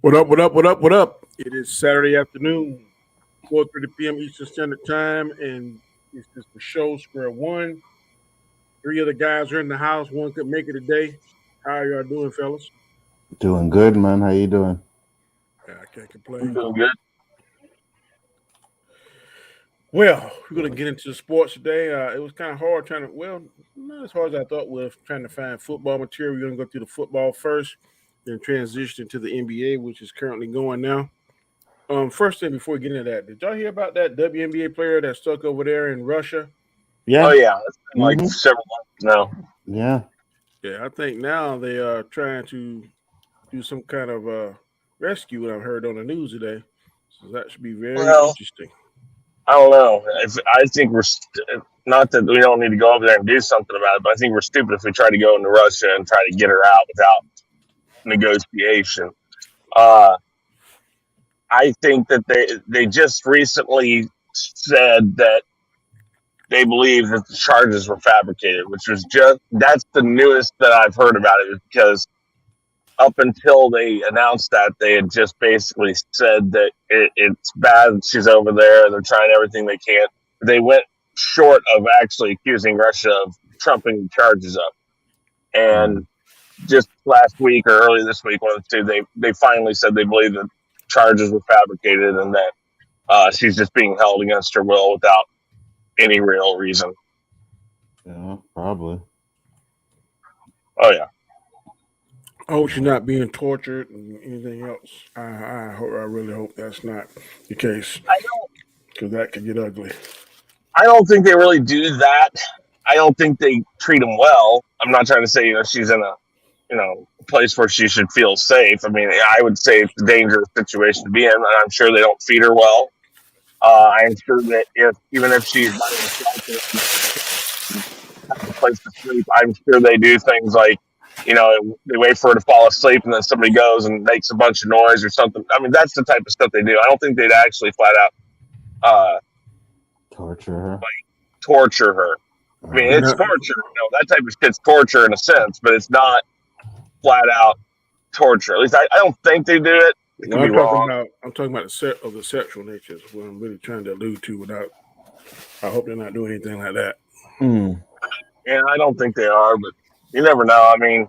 What up, what up, what up, what up? It is Saturday afternoon, 4:30 p.m. Eastern Standard Time, and it's just the show, Square One. Three of the guys are in the house. One could make it today. How y'all doing, fellas? Doing good, man. How you doing? Yeah, I can't I'm complain. doing good. Well, we're going to get into the sports today. It was kind of hard not as hard as I thought with trying to find football material. We're going to go through the football first, then transition to the NBA, which is currently going now. First thing before we get into that, did y'all hear about that WNBA player that's stuck over there in Russia? Oh Yeah. yeah, it's been like Mm-hmm. several months now. Yeah. Yeah, I think now they are trying to do some kind of rescue. What I've heard on the news today, so that should be very Well, interesting. I don't know. I think not that we don't need to go over there and do something about it, but I think we're stupid if we try to go into Russia and try to get her out without negotiation. Uh, I think that they just recently said that they believe that the charges were fabricated, which was just that's the newest that I've heard about it because up until they announced that, they had just basically said that it's bad that she's over there. They're trying everything they can. They went short of actually accusing Russia of trumping the charges up. And Mm. just last week or early this week, one of the two, they finally said they believe that charges were fabricated and that she's just being held against her will without any real reason. Yeah. Probably. Oh yeah, I hope she's not being tortured and anything else. I really hope that's not the case I don't. because that could get ugly. I don't think they really do that. I don't think they treat them well. I'm not trying to say she's in a place where she should feel safe. I mean, I would say it's a dangerous situation to be in, and I'm sure they don't feed her well. I'm sure that even if she's not in a shelter and has a place to sleep, I'm sure they do things like, they wait for her to fall asleep and then somebody goes and makes a bunch of noise or something. I mean, that's the type of stuff they do. I don't think they'd actually flat out uh, Torture her. torture her. I mean, Uh, it's Now, torture. That type of shit's torture in a sense, but it's not flat out torture. At least I don't think they do it. It could well, be wrong. I'm talking about the set of the sexual nature is what I'm really trying to allude to. Without, I hope they're not doing anything like that. mm. And I don't think they are, but you never know. I mean,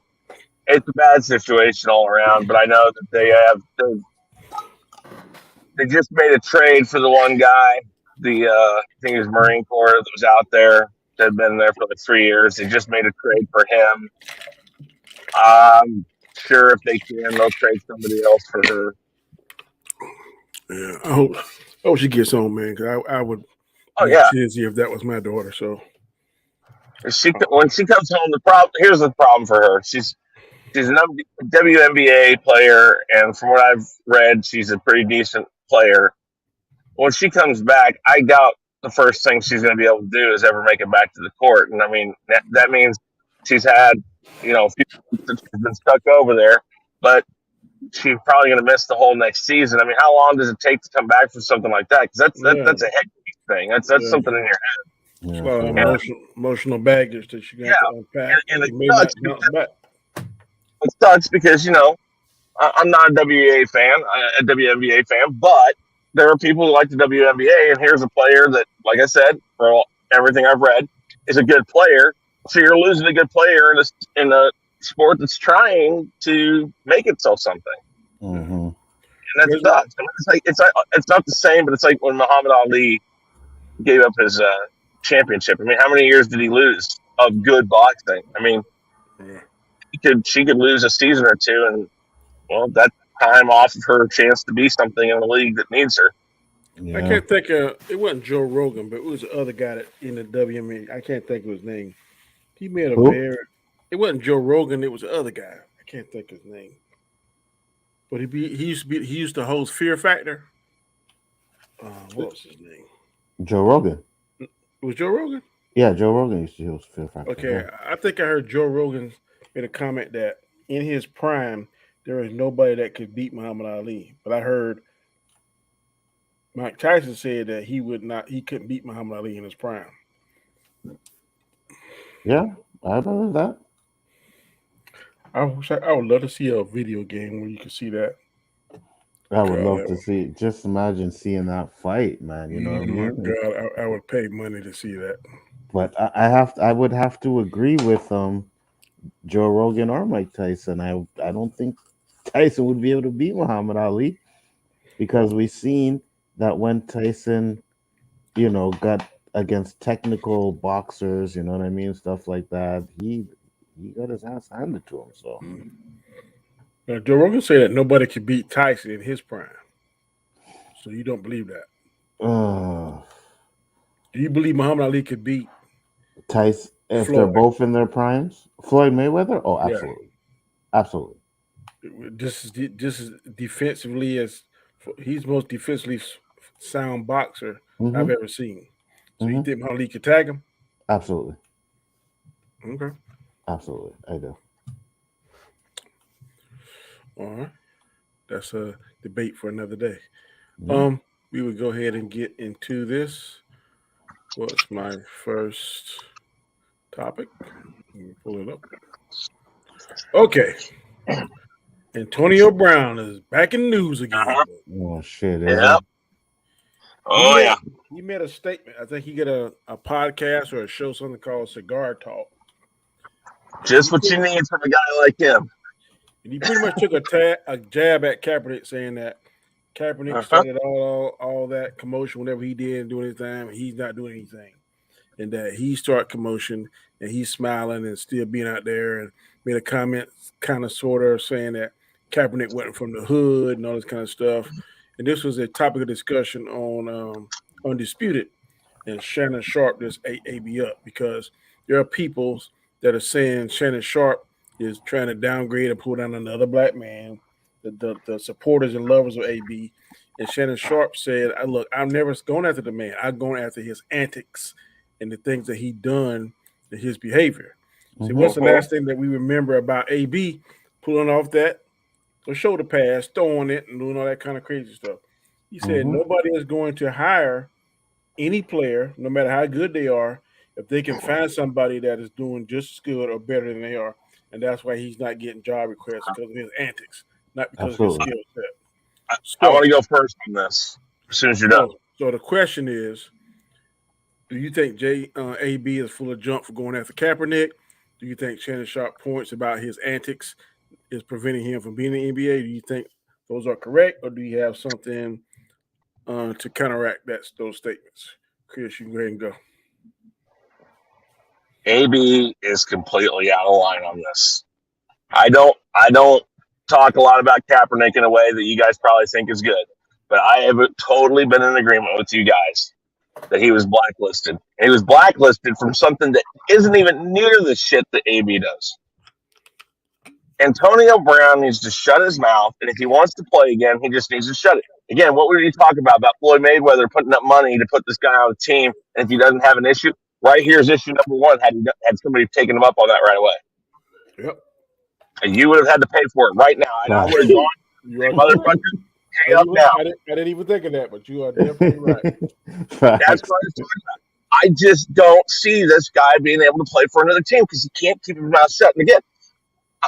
it's a bad situation all around, but I know that they just made a trade for the one guy, I think he was Marine Corps that was out there that had been there for like 3 years. They just made a trade for him. I'm sure if they can, they'll trade somebody else for her. Yeah, I hope she gets home, man. Because I would Oh be yeah, busy if that was my daughter. So when she comes home, the problem here's the problem for her. She's an WNBA player, and from what I've read, she's a pretty decent player. When she comes back, I doubt the first thing she's going to be able to do is ever make it back to the court. And I mean, that means she's had, a few months that she's been stuck over there, but she's probably going to miss the whole next season. I mean, how long does it take to come back from something like that? Because yeah, that's a head thing. That's yeah, something in your it's a Yeah. lot of For head. real. emotional baggage that she Yeah, got to unpack. and It may not bounce back. it sucks because I'm not a WNBA fan, a WNBA fan, but there are people who like the WNBA, and here's a player that, like I said, everything I've read, is a good player. So you're losing a good player in a sport that's trying to make itself something, Mm-hmm. and that There's a, sucks. I mean, it's not the same, but it's like when Muhammad Ali gave up his championship. I mean, how many years did he lose of good boxing? I mean, yeah. she could lose a season or two, and well, that's time off of her chance to be something in the league that needs her. I Yeah. can't think of it wasn't Joe Rogan, but it was the other guy that in the WMA. I can't think of his name. He made a Who? very. It wasn't Joe Rogan. It was the other guy. I can't think of his name. But he used to host Fear Factor. What was his name? Joe Rogan. It was Joe Rogan. Yeah, Joe Rogan used to host Fear Factor. Okay, Yeah. I think I heard Joe Rogan made a comment that in his prime there is nobody that could beat Muhammad Ali. But I heard Mike Tyson said that he couldn't beat Muhammad Ali in his prime. Yeah. I believe that. I would love to see a video game where you could see that. I would God, love to see. Just imagine seeing that fight, man. You know what I oh my mean? God, I would pay money to see that. But I would have to agree with Joe Rogan or Mike Tyson. I don't think Tyson would be able to beat Muhammad Ali because we've seen that when Tyson, got against technical boxers, you know what I mean, stuff like that, he got his ass handed to him. So Joe Rogan said that nobody could beat Tyson in his prime. So you don't believe that? uh, Do you believe Muhammad Ali could beat Tyson, if they're Floyd? both in their primes, Floyd Mayweather, oh, Yeah. absolutely, absolutely. Just as defensively as he's the most defensively sound boxer I've Mm-hmm. ever seen. So you Mm-hmm. think Muhammad Ali could tag him? Absolutely, Okay. absolutely, I do. All right. That's a debate for another day. Yeah. We would go ahead and get into this. What's my first topic? Let me pull it up. Okay. Antonio Brown is back in the news again. Oh shit, is Yeah. it? He Oh made yeah. he made a statement. I think he got a podcast or a show, something called Cigar Talk. And Just what you need from a guy like him. he pretty much took a jab at Kaepernick, saying that Kaepernick Uh-huh. started all that commotion whenever he did do anything, and he's not doing anything. And that he started commotion and he's smiling and still being out there, and made a comment kind of sort of saying that Kaepernick wasn't from the hood and all this kind of stuff. And this was a topic of discussion on Undisputed. And Shannon Sharp just ate AB up because there are people that are saying Shannon Sharp is trying to downgrade and pull down another black man, the supporters and lovers of AB. And Shannon Sharp said, look, I'm never going after the man. I'm going after his antics and the things that he done and his behavior. See, what's the last thing that we remember about AB? Pulling off that shoulder pads, throwing it, and doing all that kind of crazy stuff. He said Mm-hmm. nobody is going to hire any player, no matter how good they are, if they can find somebody that is doing just as good or better than they are. And that's why he's not getting job requests because of his antics, not because of his Absolutely. skill set. I want So, to go first on this as soon as you're done. so the question is, do you think AB is full of junk for going after Kaepernick? Do you think Shannon Sharp points about his antics is preventing him from being in the NBA? Do you think those are correct, or do you have something to counteract those statements? Chris, you can go ahead and go. AB is completely out of line on this. I don't talk a lot about Kaepernick in a way that you guys probably think is good, but I have totally been in agreement with you guys that he was blacklisted. And he was blacklisted from something that isn't even near the shit that AB does. Antonio Brown needs to shut his mouth, and if he wants to play again, he just needs to shut it. Again, what were you talking about Floyd Mayweather putting up money to put this guy on a team, and if he doesn't have an issue, right here's issue number one. Had somebody taken him up on that right away, Yep. and you would have had to pay for it right now, and I would have gone, You are motherfucker, correct. pay up now. I didn't even think of that, but you are definitely right. That's what I was talking about. I just don't see this guy being able to play for another team because he can't keep his mouth shut. And again,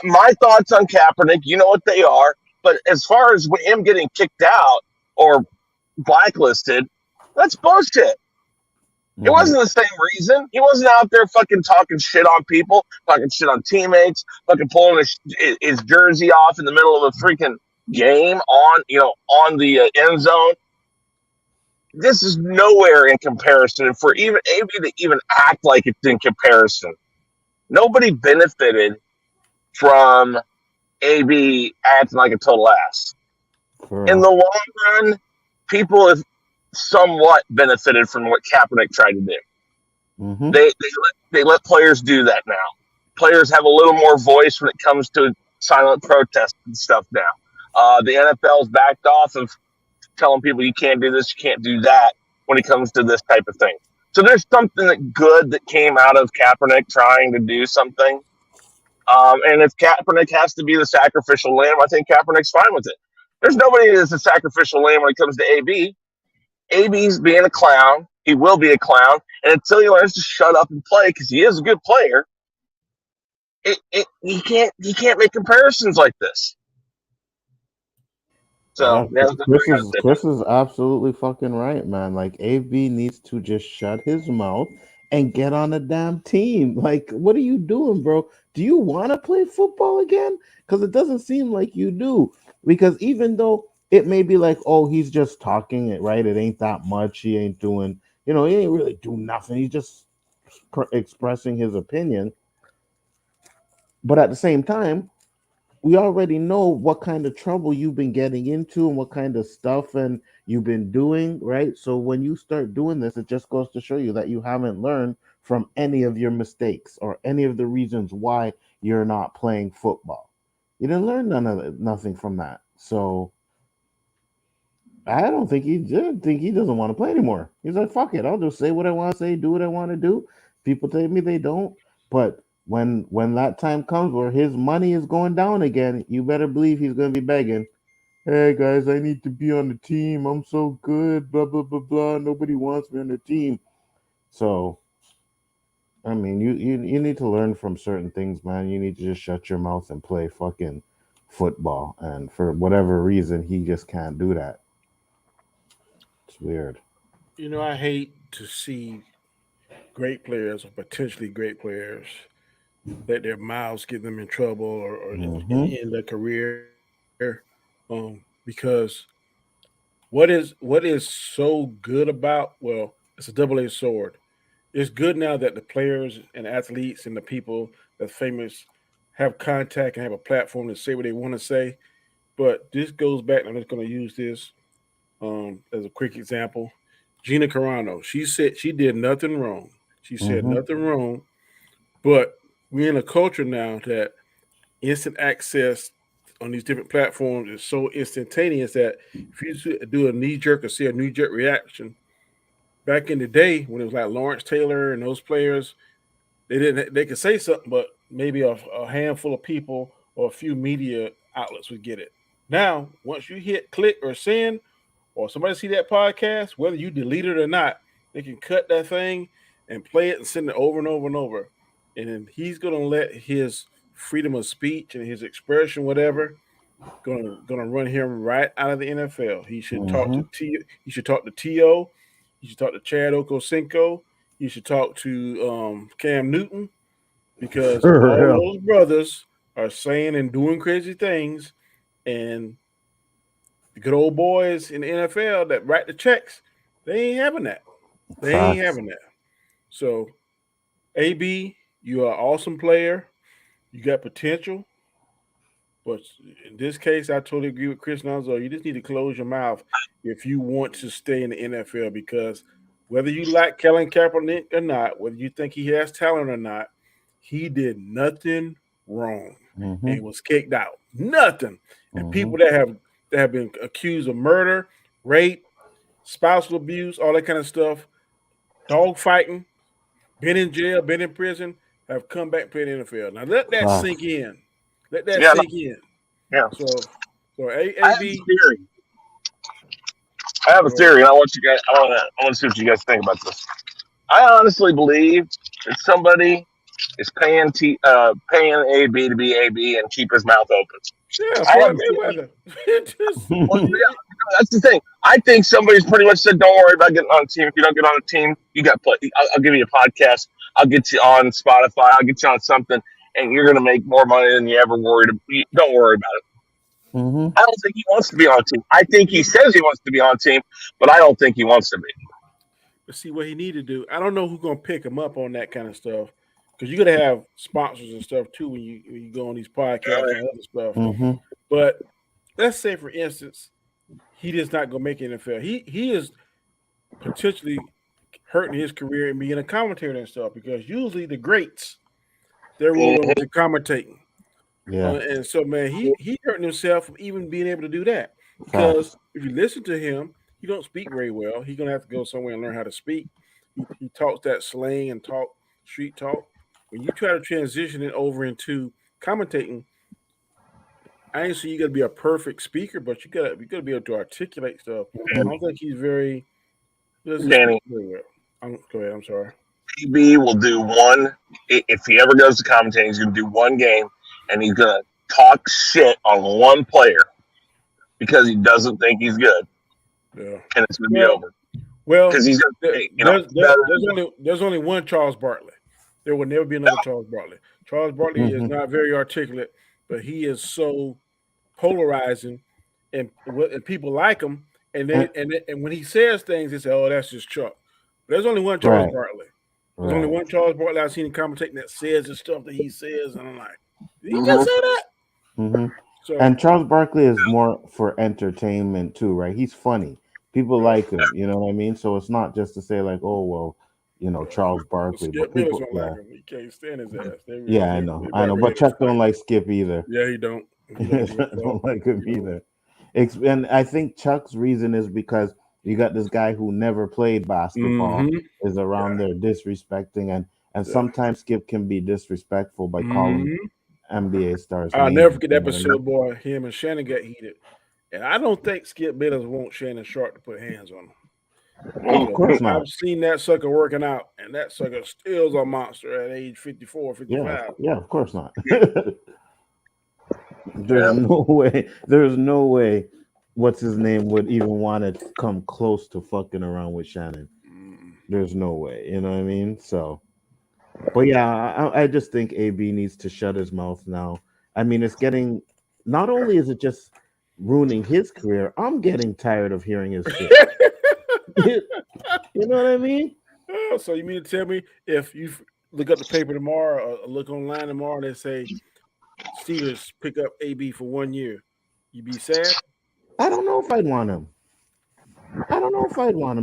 my thoughts on Kaepernick, you know what they are. But as far as him getting kicked out or blacklisted, that's bullshit. It wasn't the same reason. He wasn't out there fucking talking shit on people, talking shit on teammates, fucking pulling his jersey off in the middle of a freaking game on the end zone. This is nowhere in comparison. And for even AB to even act like it's in comparison, nobody benefited from AB acting like a total ass. In the long run, people have somewhat benefited from what Kaepernick tried to do. Mm-hmm. They let players do that now. Players have a little more voice when it comes to silent protest and stuff now. The NFL's backed off of telling people you can't do this, you can't do that when it comes to this type of thing. So there's something good that came out of Kaepernick trying to do something. And if Kaepernick has to be the sacrificial lamb, I think Kaepernick's fine with it. There's nobody that's a sacrificial lamb when it comes to AB. AB's being a clown. He will be a clown. And until he learns to shut up and play, because he is a good player, he can't make comparisons like this. So that's what I gotta say. Chris is absolutely fucking right, man. Like AB needs to just shut his mouth and get on a damn team. Like, what are you doing, bro? Do you want to play football again? Because it doesn't seem like you do. Because even though it may be like, oh, he's just talking it, right? It ain't that much. He ain't doing, he ain't really do nothing. He's just expressing his opinion. But at the same time, we already know what kind of trouble you've been getting into and what kind of stuff and you've been doing, right? So when you start doing this, it just goes to show you that you haven't learned from any of your mistakes or any of the reasons why you're not playing football. You didn't learn nothing from that. So I don't think he did think he doesn't want to play anymore. He's like, fuck it, I'll just say what I want to say, do what I want to do. People tell me they don't, but when that time comes where his money is going down again, you better believe he's gonna be begging. Hey guys, I need to be on the team. I'm so good. Blah blah blah blah. Nobody wants me on the team. So I mean, you need to learn from certain things, man. You need to just shut your mouth and play fucking football. And for whatever reason, he just can't do that. It's weird. I hate to see great players or potentially great players let their mouths get them in trouble or Mm-hmm. end their career. Because what is so good about, well, it's a double-edged sword. It's good now that the players and athletes and the people that's famous have contact and have a platform to say what they want to say. But this goes back, and I'm just going to use this as a quick example. Gina Carano, she said she did nothing wrong. She said Mm-hmm. nothing wrong, but we're in a culture now that instant access on these different platforms is so instantaneous that if you do a knee jerk or see a knee jerk reaction, back in the day when it was like Lawrence Taylor and those players, they could say something, but maybe a handful of people or a few media outlets would get it. Now, once you hit click or send, or somebody see that podcast, whether you delete it or not, they can cut that thing and play it and send it over and over and over. And then he's gonna let his freedom of speech and his expression, whatever, gonna run him right out of the NFL. He should talk Mm-hmm. to T. He should talk to To. He should talk to Chad Okocinco. He should talk to Cam Newton because For all real. those brothers are saying and doing crazy things, and the good old boys in the NFL that write the checks, they ain't having that. They ain't Facts. having that. So, AB, you are an awesome player. You got potential. But in this case, I totally agree with Chris Nunzo. You just need to close your mouth if you want to stay in the NFL because whether you like Colin Kaepernick or not, whether you think he has talent or not, he did nothing wrong Mm-hmm. and was kicked out. Nothing. And Mm-hmm. people that have been accused of murder, rape, spousal abuse, all that kind of stuff, dog fighting, been in jail, been in prison, have come back and played in the NFL. Now let that sink Facts. in. Let that Yeah, no, sink in. yeah. So, so I have a AB, theory. I have a go ahead. theory, and I want you guys. I want to see what you guys think about this. I honestly believe that somebody is paying AB to be AB and keep his mouth open. Yeah, I have Floyd a feeling. Mayweather. It just Well, yeah, that's the thing. I think somebody's pretty much said, "Don't worry about getting on a team. If you don't get on a team, you got play. I'll give you a podcast. I'll get you on Spotify. I'll get you on something, and you're gonna make more money than you ever worried. Don't worry about it." Mm-hmm. I don't think he wants to be on a team. I think he says he wants to be on a team, but I don't think he wants to be. but see what he need to do. I don't know who's gonna pick him up on that kind of stuff because you got to have sponsors and stuff too when you go on these podcasts and other stuff. Mm-hmm. But let's say, for instance, he is not gonna make NFL. He is potentially hurting his career and being a commentator and stuff because usually the greats they're rolling Mhm. into commentating. Yeah. And so, man, he hurting himself from even being able to do that because Facts. if you listen to him, he don't speak very well. He's gonna have to go somewhere and learn how to speak. He talks that slang and talk street talk. When you try to transition it over into commentating, I ain't saying you got to be a perfect speaker, but you gotta be able to articulate stuff. I don't think he's very doesn't speak Danny, very well. Go ahead. I'm sorry. AB will do one. If he ever goes to commentating, he's going to do one game, and he's going to talk shit on one player because he doesn't think he's good, Yeah. and it's going to be Well, over. well, Because he's going to say, you know, there's only one Charles Barkley. There will never be another Charles Barkley. Charles Barkley is not very articulate, but he is so polarizing, and people like him. And when he says things, they say, "Oh, that's just Chuck." But there's only one Charles Right. Barkley. There's only one Charles Barkley I've seen him commentating that says the stuff that he says, and I'm like, did he just say that? So, And Charles Barkley is more for entertainment too, right? He's funny. People like him, you know what I mean? So it's not just to say like, oh well, you know, Charles Barkley, Skip but Bayless people, don't like him. He can't stand his ass. yeah, I know, but Chuck don't like Skip either. Yeah, he don't. He don't like him either. And I think Chuck's reason is because you got this guy who never played basketball is around there disrespecting, and sometimes Skip can be disrespectful by calling NBA stars. I'll never forget that episode, boy. Him and Shannon got heated, and I don't think Skip Bayless wants Shannon Sharp to put hands on him. Of course not. I've seen that sucker working out, and that sucker still's a monster at age 54, 55. Yeah, of course not. There's no way what's his name would even want to come close to fucking around with Shannon. There's no way, you know what I mean? So, but yeah, I just think AB needs to shut his mouth now. I mean, it's getting, not only is it just ruining his career, I'm getting tired of hearing his shit. You know what I mean? Oh, so you mean to tell me if you look up the paper tomorrow or look online tomorrow and they say Steelers pick up AB for 1 year, you be sad? I don't know if I'd want him.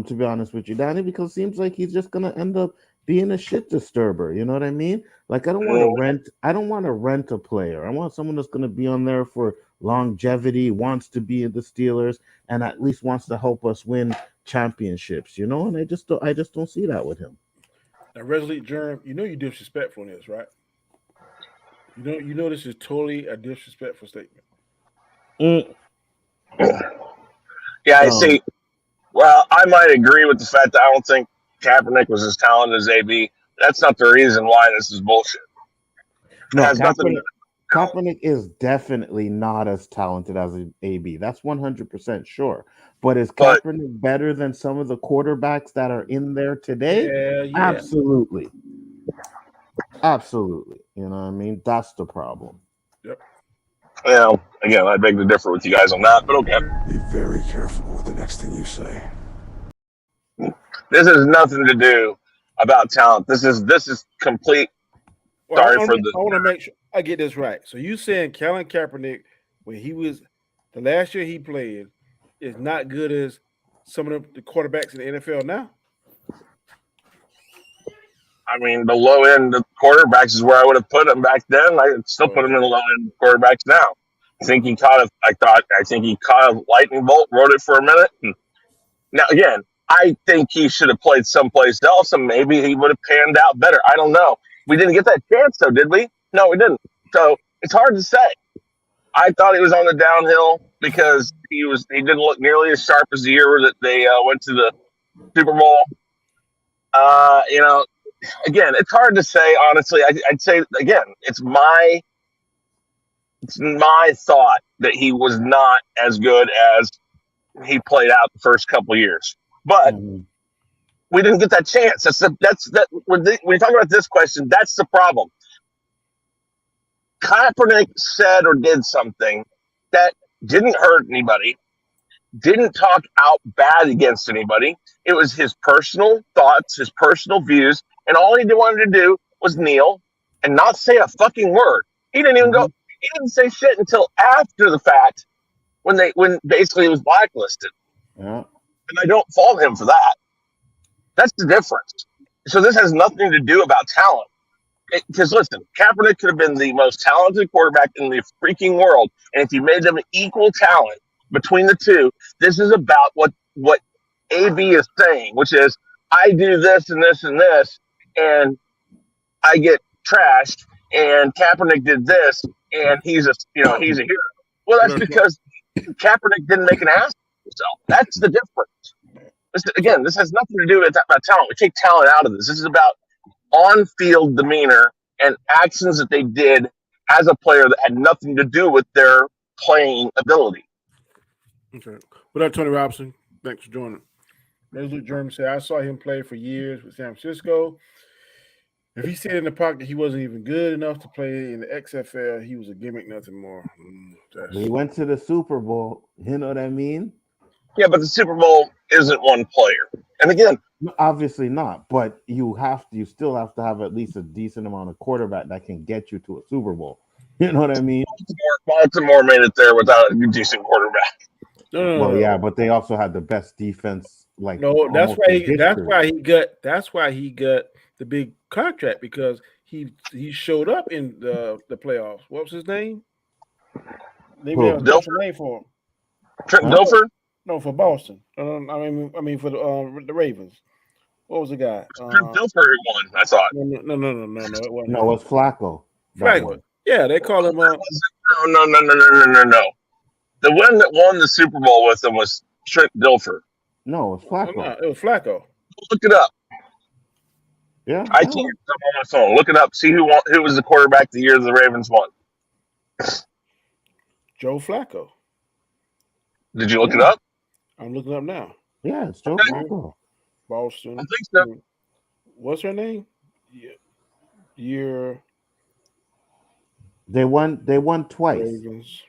To be honest with you, Danny, because it seems like he's just gonna end up being a shit disturber. You know what I mean? Like I don't want to rent a player. I want someone that's gonna be on there for longevity, wants to be in the Steelers, and at least wants to help us win championships. You know, and I just don't see that with him. Now, Resolute Germ, you know you're disrespectful in this, right? You know this is totally a disrespectful statement. Yeah, I see. Well, I might agree with the fact that I don't think Kaepernick was as talented as AB. That's not the reason why this is bullshit. No, Kaepernick is definitely not as talented as AB. That's 100% sure. But is Kaepernick better than some of the quarterbacks that are in there today? Yeah. Absolutely. Absolutely. You know what I mean? That's the problem. Yep. Well, again, I beg to differ with you guys on that, but okay. Be very careful with the next thing you say. This has nothing to do about talent. This is complete. Well, I want to make sure I get this right. So you saying Colin Kaepernick, when he was the last year he played, is not good as some of the quarterbacks in the NFL now? I mean, the low end of quarterbacks is where I would have put him back then. I still put him in the low end quarterbacks now. I think he caught a lightning bolt, rode it for a minute. Now again, I think he should have played someplace else, and maybe he would have panned out better. I don't know. We didn't get that chance, though, did we? No, we didn't. So it's hard to say. I thought he was on the downhill because he didn't look nearly as sharp as the year that they went to the Super Bowl. Again, it's hard to say. Honestly, I'd say again, it's my thought that he was not as good as he played out the first couple of years, but we didn't get that chance. When you talk about this question, that's the problem. Kaepernick said or did something that didn't hurt anybody, didn't talk out bad against anybody. It was his personal thoughts, his personal views, and all he wanted to do was kneel and not say a fucking word. He didn't even go. He didn't say shit until after the fact, when basically he was blacklisted. Yeah. And I don't fault him for that. That's the difference. So this has nothing to do about talent. Because listen, Kaepernick could have been the most talented quarterback in the freaking world, and if you made them equal talent between the two, this is about what AB is saying, which is I do this and this and this, and I get trashed, and Kaepernick did this, and he's a hero. Well, that's because Kaepernick didn't make an ass of himself. That's the difference. This has nothing to do with about talent. We take talent out of this. This is about on-field demeanor and actions that they did as a player that had nothing to do with their playing ability. Okay. What up, Tony Robinson? Thanks for joining. Leslie German said, I saw him play for years with San Francisco. If he stayed in the pocket, he wasn't even good enough to play in the XFL. He was a gimmick, nothing more. He went to the Super Bowl. You know what I mean? Yeah, but the Super Bowl isn't one player. And again, No, obviously not, but you still have to have at least a decent amount of quarterback that can get you to a Super Bowl. You know what I mean? Baltimore made it there without a decent quarterback. Well, yeah, but they also had the best defense, like no. That's almost why. in history. That's why he got the big contract because he showed up in the playoffs. What was his name? They made a Who? special name for him. Trent Huh? Dilfer? No, for Boston. I mean for the Ravens. What was the guy? Trent Dilfer who won, I thought. No. It wasn't. No, it's Flacco. That Flacco. one. Yeah, they call him. No. The one that won the Super Bowl with him was Trent Dilfer. No, it's No, Flacco. it was Flacco. Look it up. Yeah, I can't. I'm on my phone. Look it up. See who was the quarterback the year the Ravens won. Joe Flacco. Did you look it up? I'm looking up now. Yeah, it's Joe Okay. Flacco. Boston. I think so. What's her name? Year They won twice. Ravens.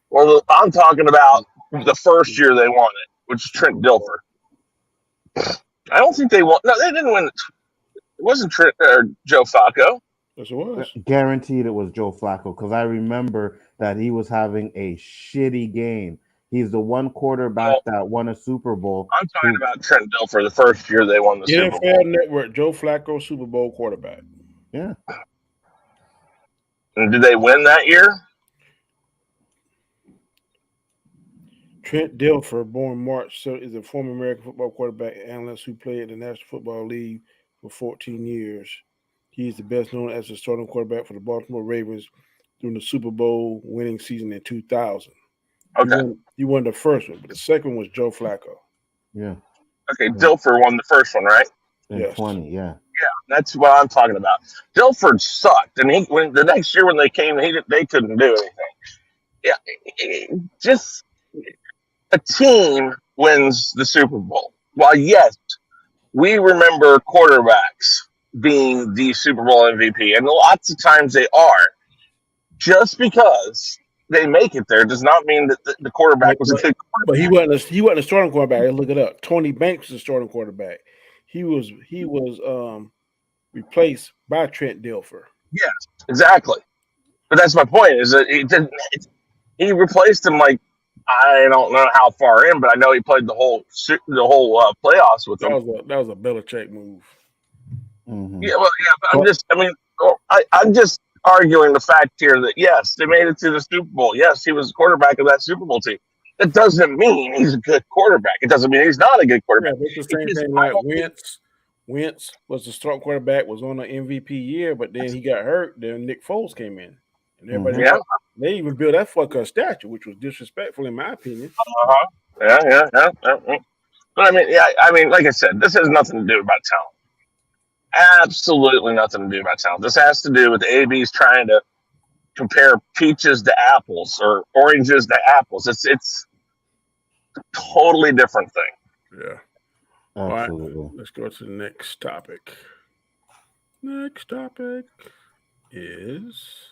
Well, I'm talking about the first year they won it, which is Trent Dilfer. I don't think they won. No, they didn't win. It wasn't Trent or Joe Flacco. Yes, it was. Guaranteed it was Joe Flacco because I remember that he was having a shitty game. He's the one quarterback that won a Super Bowl. I'm talking about Trent Dilfer the first year they won the Super Bowl. NFL Network. Joe Flacco, Super Bowl quarterback. Yeah. And did they win that year? Trent Dilfer, born March, is a former American football quarterback and analyst who played in the National Football League for 14 years. He is the best known as the starting quarterback for the Baltimore Ravens during the Super Bowl winning season in 2000. Okay. He won the first one, but the second one was Joe Flacco. Yeah. Okay, Dilfer won the first one, right? In Yes. 20, yeah. Yeah, that's what I'm talking about. Dilfer sucked, and the next year when they came, they couldn't do anything. Yeah, just a team wins the Super Bowl. While yes, we remember quarterbacks being the Super Bowl MVP, and lots of times they are. Just because they make it there does not mean that the quarterback was a good quarterback. But he wasn't a starting quarterback. Look it up. Tony Banks was a starting quarterback. He was replaced by Trent Dilfer. Yes, exactly. But that's my point. Is that he replaced him like I don't know how far in, but I know he played the whole playoffs with them. That was a Belichick move. Mm-hmm. Yeah, well, yeah. But I'm just arguing the fact here that yes, they made it to the Super Bowl. Yes, he was the quarterback of that Super Bowl team. That doesn't mean he's a good quarterback. It doesn't mean he's not a good quarterback. Yeah, it's the same thing like Wentz. Wentz was the starting quarterback, was on the MVP year, but then he got hurt. Then Nick Foles came in, and everybody they even built that fucker a statue, which was disrespectful in my opinion. Yeah. But I mean, like I said, this has nothing to do about talent. Absolutely nothing to do about talent. This has to do with the ABs trying to compare peaches to apples or oranges to apples. It's a totally different thing. Yeah. Absolutely. All right, let's go to the next topic. Next topic is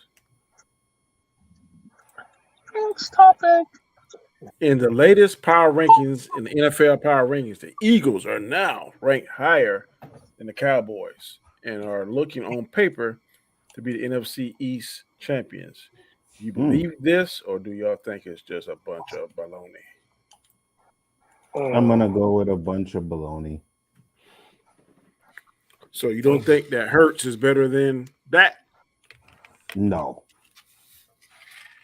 in the latest power rankings in the NFL power rankings. The Eagles are now ranked higher than the Cowboys and are looking on paper to be the NFC East champions. Do you believe this, or do y'all think it's just a bunch of baloney? I'm gonna go with a bunch of baloney. So you don't think that Hurts is better than that? No.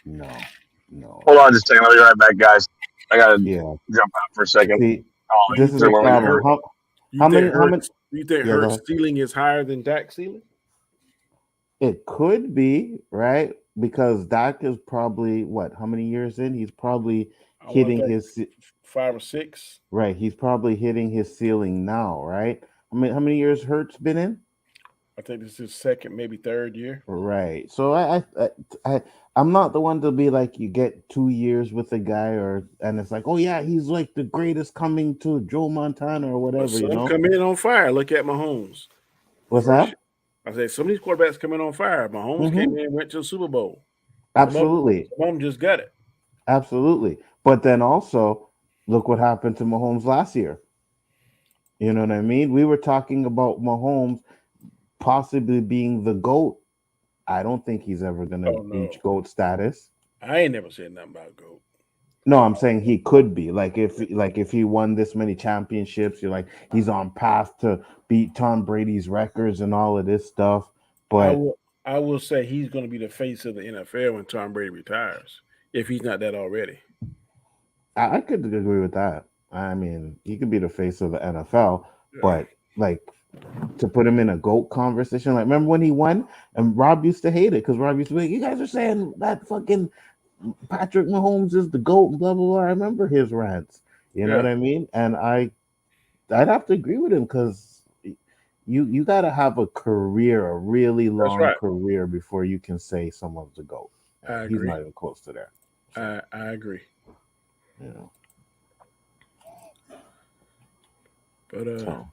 Hold on just a second. I'll be right back, guys. I gotta jump out for a second. See, this is a problem. How many? Do you think Hurts' ceiling is higher than Dak's ceiling? It could be, right? Because Dak is probably how many years in? He's probably hitting his 5 or 6. Right. He's probably hitting his ceiling now, right? How many years Hurts been in? I think this is second, maybe third year. Right. So I'm not the one to be like you get 2 years with a guy and it's like, oh yeah, he's like the greatest coming to Joe Montana or But whatever, some come in on fire. Look at Mahomes. What's First, that? I said some of these quarterbacks come in on fire. Mahomes came Hmm. in and went to the Super Bowl. Absolutely. Some of them just got it. Absolutely. But then also look what happened to Mahomes last year. You know what I mean? We were talking about Mahomes possibly being the GOAT. I don't think he's ever gonna Oh no, reach GOAT status. I ain't never said nothing about GOAT. No, I'm saying he could be. Like if he won this many championships, you're like he's on path to beat Tom Brady's records and all of this stuff. I But will I will say he's going to be the face of the NFL when Tom Brady retires, if he's not that already. I could agree with that. I mean, he could be the face of the NFL, Yeah. but like to put him in a GOAT conversation, like remember when he won and Rob used to hate it because Rob used to be like, you guys are saying that fucking Patrick Mahomes is the GOAT and blah blah blah. I remember his rants. You know what Yeah, I mean? And I'd have to agree with him because you got to have a career, a really that's long right. career before you can say someone's a GOAT. I He's agree. not even close to there. So, I agree. you know. But So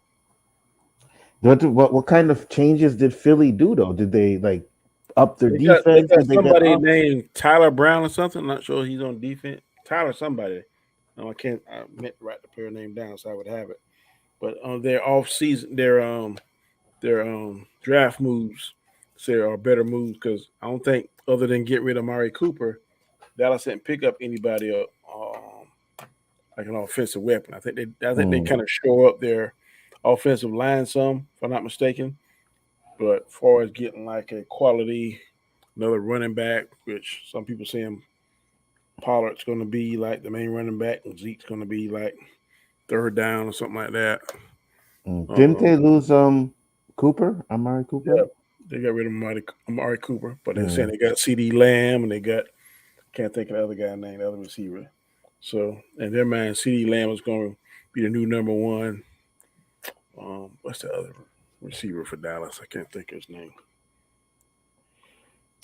what kind of changes did Philly do though? Did they like up their they defense? got Did they get somebody up? named Tyler Brown or something. I'm not sure he's on defense. Tyler somebody. No, I can't. I meant to write the player name down so I would have it. But their off season, their draft moves say are better moves because I don't think other than get rid of Mari Cooper, Dallas didn't pick up anybody up like an offensive weapon. I think they Mm, kind of shore up their offensive line some, if I'm not mistaken. But as far as getting like a quality another running back, which some people saying Pollard's going to be like the main running back, and Zeke's going to be like third down or something like that. Didn't Um, they lose Cooper? Amari Cooper? yeah, they got rid of Amari Cooper, but they're saying Mm, they got CD Lamb and they got can't think of the other guy named the other receiver. So in their mind, CD Lamb is going to be the new number one. What's the other receiver for Dallas? I can't think of his name.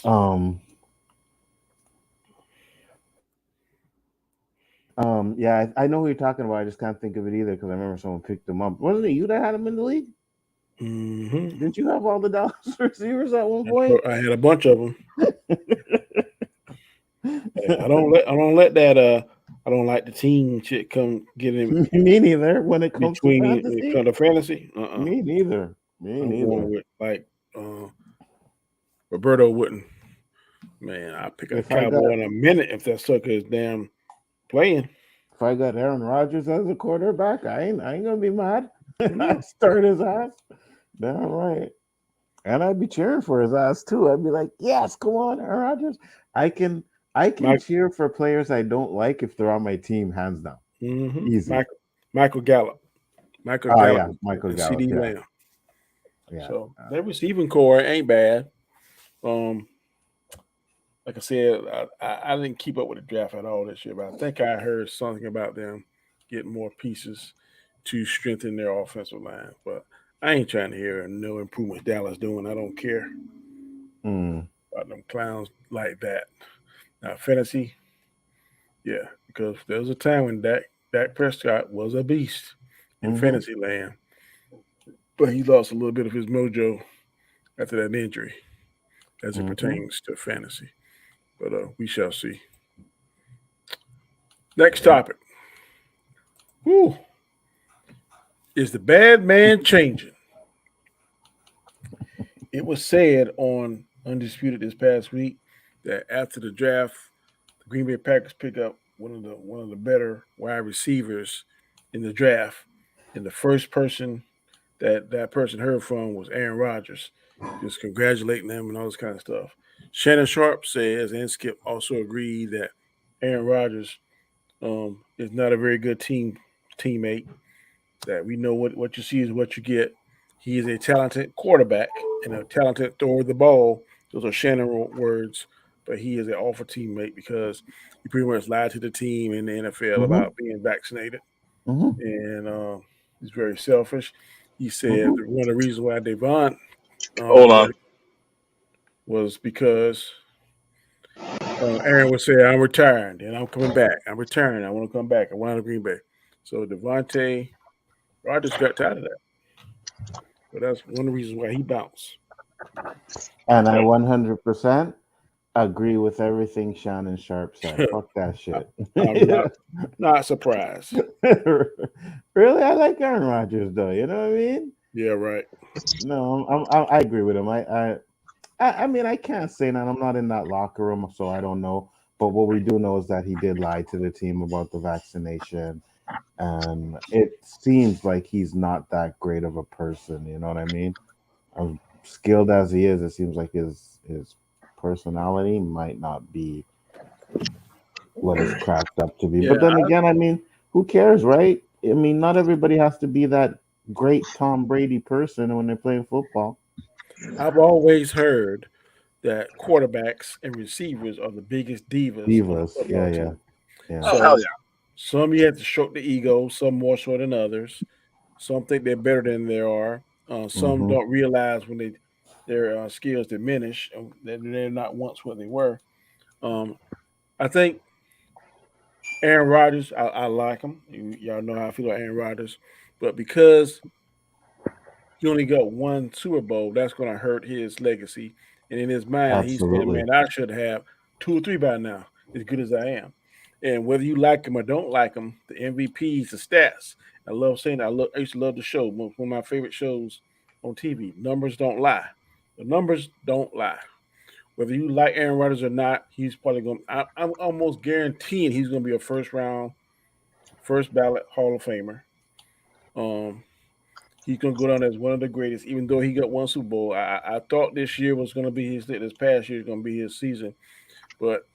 um yeah, I know who you're talking about. I just can't think of it either because I remember someone picked him up. Wasn't it you that had him in the league? Mm-hmm. Didn't you have all the Dallas receivers at one point? I had a bunch of them. I don't let that I don't like the team shit come get in Me neither. When it comes to between it when it fantasy, comes to fantasy. me neither. Me I'm neither. going with like uh, Roberto Wooden. Man, I'll pick a If I got cowboy in a minute if that sucker is damn playing. if I got Aaron Rodgers as a quarterback, I ain't gonna be mad. No. I'd start his ass. Damn right. And I'd be cheering for his ass too. I'd be like, yes, come on, Aaron Rodgers. I can I can Mike, cheer for players I don't like if they're on my team, hands down. Easy. Michael Gallup. Michael Oh Gallup yeah, Michael and Gallup. CD Yeah, Lamb. yeah. So their receiving core ain't bad. Um, like I said, I didn't keep up with the draft at all this year, but I think I heard something about them getting more pieces to strengthen their offensive line. But I ain't trying to hear no improvements Dallas doing. I don't care Mm, about them clowns like that. Now fantasy, yeah, because there was a time when Dak Prescott was a beast in mm-hmm, fantasy land, but he lost a little bit of his mojo after that injury as it mm-hmm. pertains to fantasy. But we shall see. Next Yeah. topic. Whew. Is the bad man changing? It was said on Undisputed this past week that after the draft, the Green Bay Packers pick up one of the better wide receivers in the draft, and the first person that person heard from was Aaron Rodgers, just congratulating him and all this kind of stuff. Shannon Sharp says, and Skip also agreed that Aaron Rodgers is not a very good teammate. That we know what you see is what you get. He is a talented quarterback and a talented thrower of the ball. Those are Shannon words, but he is an awful teammate because he pretty much lied to the team in the NFL Mm-hmm, about being vaccinated, mm-hmm, and he's very selfish. He said mm-hmm. that one of the reasons why Devon Hold on. was because Aaron would say, "I'm retiring and I'm coming back. I'm retiring. I want to come back. I want out of Green Bay." So Devontae Rogers got tired of that. So that's one of the reasons why he bounced. And I 100% agree with everything Shannon Sharp said. Fuck that shit. I'm not surprised. Really, I like Aaron Rodgers though. You know what I mean? Yeah, right. No, I agree with him. I mean, I can't say that. I'm not in that locker room, so I don't know. But what we do know is that he did lie to the team about the vaccination, and it seems like he's not that great of a person. You know what I mean? As skilled as he is, it seems like his personality might not be what it's cracked up to be. Yeah, But then again, I mean, who cares, right? I mean, not everybody has to be that great Tom Brady person when they're playing football. I've always heard that quarterbacks and receivers are the biggest divas on the Divas, football yeah, team. yeah. Oh hell So yeah! some you have to stroke the ego, some more so than others. Some think they're better than they are. Some Hmm. don't realize when their skills diminish that they're not once what they were. Um, I think Aaron Rodgers, I like him. Y'all know how I feel about Aaron Rodgers, but because he only got one Super Bowl, that's going to hurt his legacy. And in his mind, he's saying, Absolutely. "Man, I should have two or three by now, as good as I am." And whether you like him or don't like him, the MVPs, the stats. I love saying that. I used to love the show. One of my favorite shows on TV. Numbers don't lie. The numbers don't lie. Whether you like Aaron Rodgers or not, he's probably going. I'm almost guaranteeing he's going to be a first round, first ballot Hall of Famer. Um, he's gonna go down as one of the greatest, even though he got one Super Bowl. I thought this year was gonna be this past year is gonna be his season. But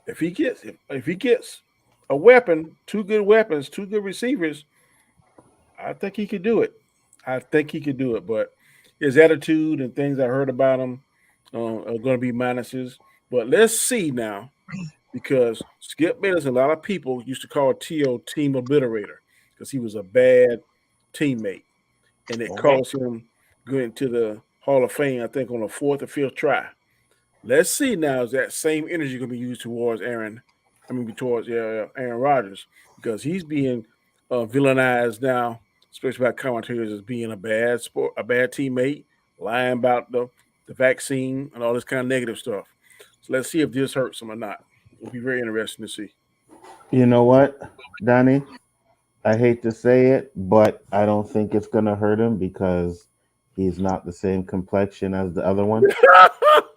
if he gets a weapon, two good weapons, two good receivers, I think he could do it. I think he could do it. But his attitude and things I heard about him are gonna be minuses. But let's see now, because Skip Bayless, a lot of people used to call T.O. team obliterator because he was a bad teammate and it Mhm. cost him going to the Hall of Fame, I think, on the fourth or fifth try. Let's see now is that same energy going to be used towards Aaron? I mean, towards Aaron Rodgers because he's being villainized now, especially by commentators as being a bad sport, a bad teammate, lying about the vaccine and all this kind of negative stuff. So let's see if this hurts him or not. It'll be very interesting to see. You know what, Danny? I hate to say it, but I don't think it's gonna hurt him because he's not the same complexion as the other one.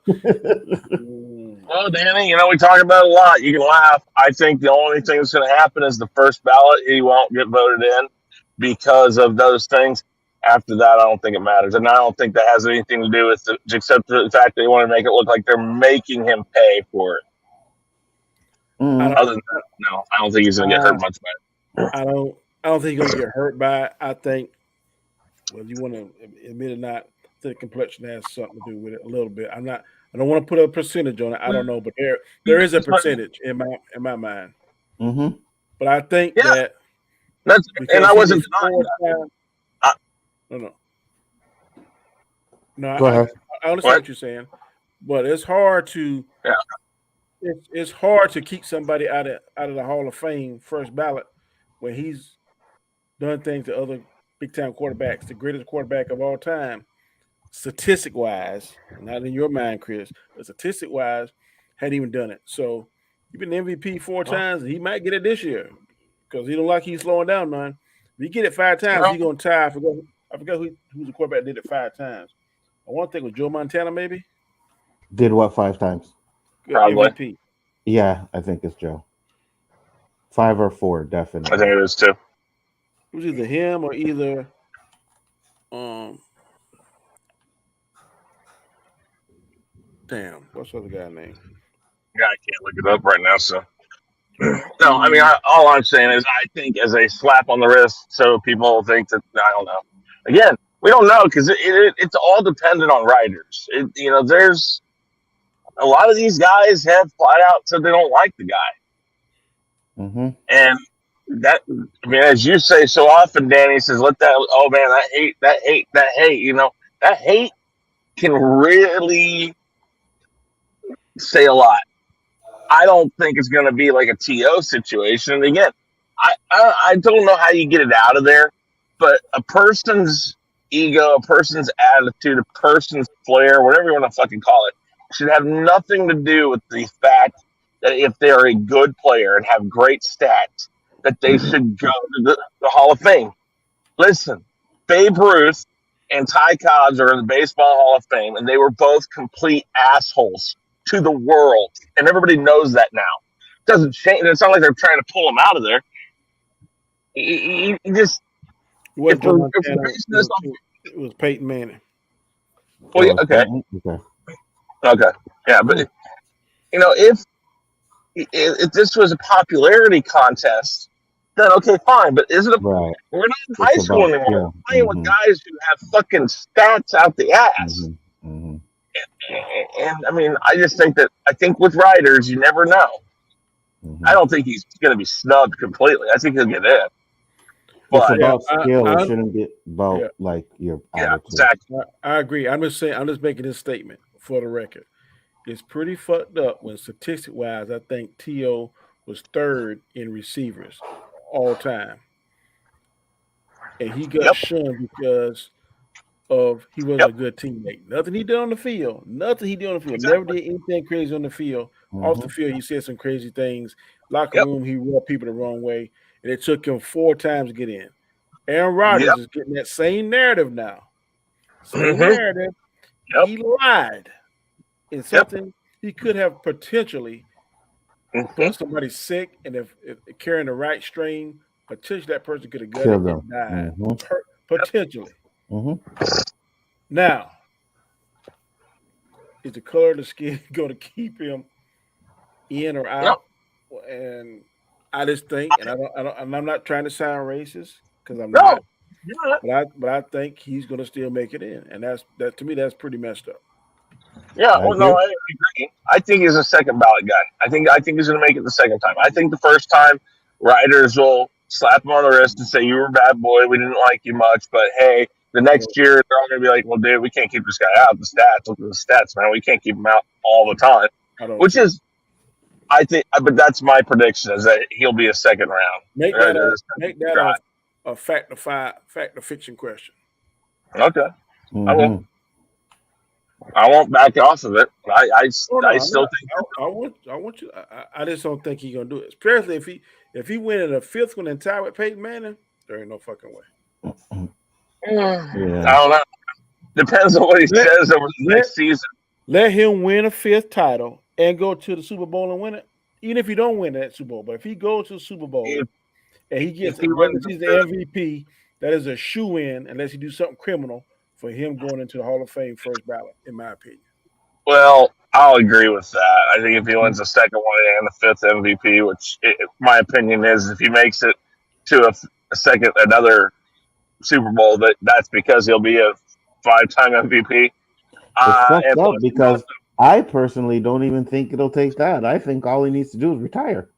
Mm. Well, Danny, we talk about it a lot. You can laugh. I think the only thing that's going to happen is the first ballot. He won't get voted in because of those things. After that, I don't think it matters, and I don't think that has anything to do with it, except for the fact they want to make it look like they're making him pay for it. I Hmm. don't. Other than that, no, I don't think he's going to get hurt Uh, much by it. I don't. I don't think he's gonna get hurt by it. I think whether you want to admit it or not, the complexion has something to do with it a little bit. I'm not. I don't want to put a percentage on it. I don't know, but there is a percentage in my mind. Hmm. But I think Yeah, that that's and because I he wasn't was denying four that. times. I, No, no, no. Go ahead. I understand what? what you're saying, but it's hard to Yeah. it's hard to keep somebody out of the Hall of Fame first ballot when he's done things to other big time quarterbacks, the greatest quarterback of all time, statistic wise, not in your mind, Chris, but statistic wise, hadn't even done it. So you've been MVP four Well, times, and he might get it this year because he don't like he's slowing down, man. If he get it five times, well, he gonna tie. I forgot who's the quarterback that did it five times. I want to think it was Joe Montana, maybe Did what 5 times? probably. MVP. Yeah, I think it's Joe. 5 or 4, I think definitely. it is too. It was either him or either um damn, what's the other guy name? Yeah, I can't look it up right now. So no, I mean, Mm, all I'm saying is I think as a slap on the wrist, so people think that I don't know. Again, we don't know because it's all dependent on writers. There's a lot of these guys have flat out said they don't like the guy, Hmm. and that I mean, as you say so often, Danny says, "Let that oh man, that hate, that hate, that hate." That hate can really say a lot. I don't think it's going to be like a TO situation. And again, I don't know how you get it out of there, but a person's ego, a person's attitude, a person's flair, whatever you want to fucking call it, should have nothing to do with the fact that if they're a good player and have great stats, that they should go to the Hall of Fame. Listen, Babe Ruth and Ty Cobbs are in the Baseball Hall of Fame, and they were both complete assholes to the world, and everybody knows that now. It doesn't change. It's not like they're trying to pull him out of there. He just What if we're, Joe if we're Montana? basing this off, It was Peyton Manning. well, yeah, Oh, okay, okay. yeah, but if this was a popularity contest, then okay, fine. But isn't it? Right. We're not in high It's school about anymore. skill. We're playing with guys who have fucking stats out the ass. Mm-hmm. And I mean, I think with writers, you never know. Mm-hmm. I don't think he's going to be snubbed completely. I think he'll get in. It's But about skill. I It shouldn't be about like your yeah, attitude. exactly. I agree. I'm just making this statement for the record. It's pretty fucked up when statistic wise, I think T.O. was third in receivers all time. And he got Yep. shunned because of he wasn't Yep. a good teammate. Nothing he did on the field. Nothing he did on the field. Exactly. Never did anything crazy on the field. Off the field, he said some crazy things. Locker Yep. room, he rubbed people the wrong way. And it took him 4 times to get in. Aaron Rodgers Yep. is getting that same narrative now. Same Mhm. narrative. Yep. He lied in something he could have potentially Mhm. put somebody sick, and if carrying the right strain, potentially that person could have got Killed it them. and died. Mm-hmm. Potentially. Mm-hmm. Now, is the color of the skin going to keep him in or out? And I just think, and I'm not trying to sound racist because I'm No. not, Yeah. but I think he's going to still make it in, and that to me that's pretty messed up. Yeah. I Well, no, agree. I agree. I think he's a second ballot guy. I think he's going to make it the second time. I think the first time writers will slap him on the wrist and say you were a bad boy. We didn't like you much, but hey, the next year they're all going to be like, well, dude, we can't keep this guy out. The stats, look at the stats, man. We can't keep him out all the time. I don't Which see it. is, I think, but that's my prediction is that he'll be a second round. Make that a fact of fiction question. Okay. Mm-hmm. I will. I won't back off of it. I still think I want you. I just don't think he's gonna do it. Especially if he win in a fifth one and tie with Peyton Manning, there ain't no fucking way. I don't know. Depends on what he says over the next season. Let him win a fifth title and go to the Super Bowl and win it. Even if he don't win that Super Bowl, but if he goes to the Super Bowl and he gets the MVP, that is a shoe in unless he do something criminal for him going into the Hall of Fame first ballot, in my opinion. Well, I'll agree with that. I think if he wins the second one and the fifth MVP, which my opinion is, if he makes it to another Super Bowl, that's because he'll be a 5-time MVP. It's fucked up because I personally don't even think it'll take that. I think all he needs to do is retire.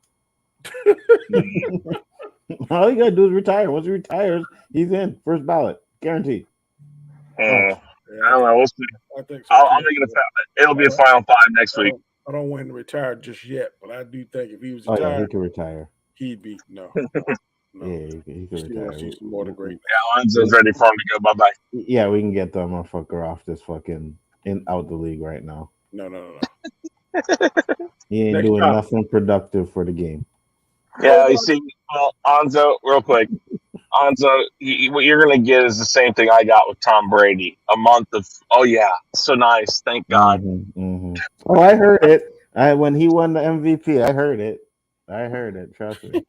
All you gotta do is retire. Once he retires, he's in first ballot, guaranteed. I don't know. We'll see. I think so. I'll make it it'll be a final 5 next week. I don't want him to retire just yet, but I do think if he was Oh yeah, retired, he can retire. He'd be no. Yeah, he can retire. More than great. Yeah, Lonzo's ready for him to go. Bye bye. Yeah, we can get that motherfucker off this fucking out the league right now. No. He ain't doing nothing productive for the game. Yeah, you see, well, Onzo, real quick. Onzo, what you're going to get is the same thing I got with Tom Brady. A month of, oh, yeah, so nice. Thank God. Mm-hmm. Oh, I heard it. When he won the MVP, I heard it. Trust me.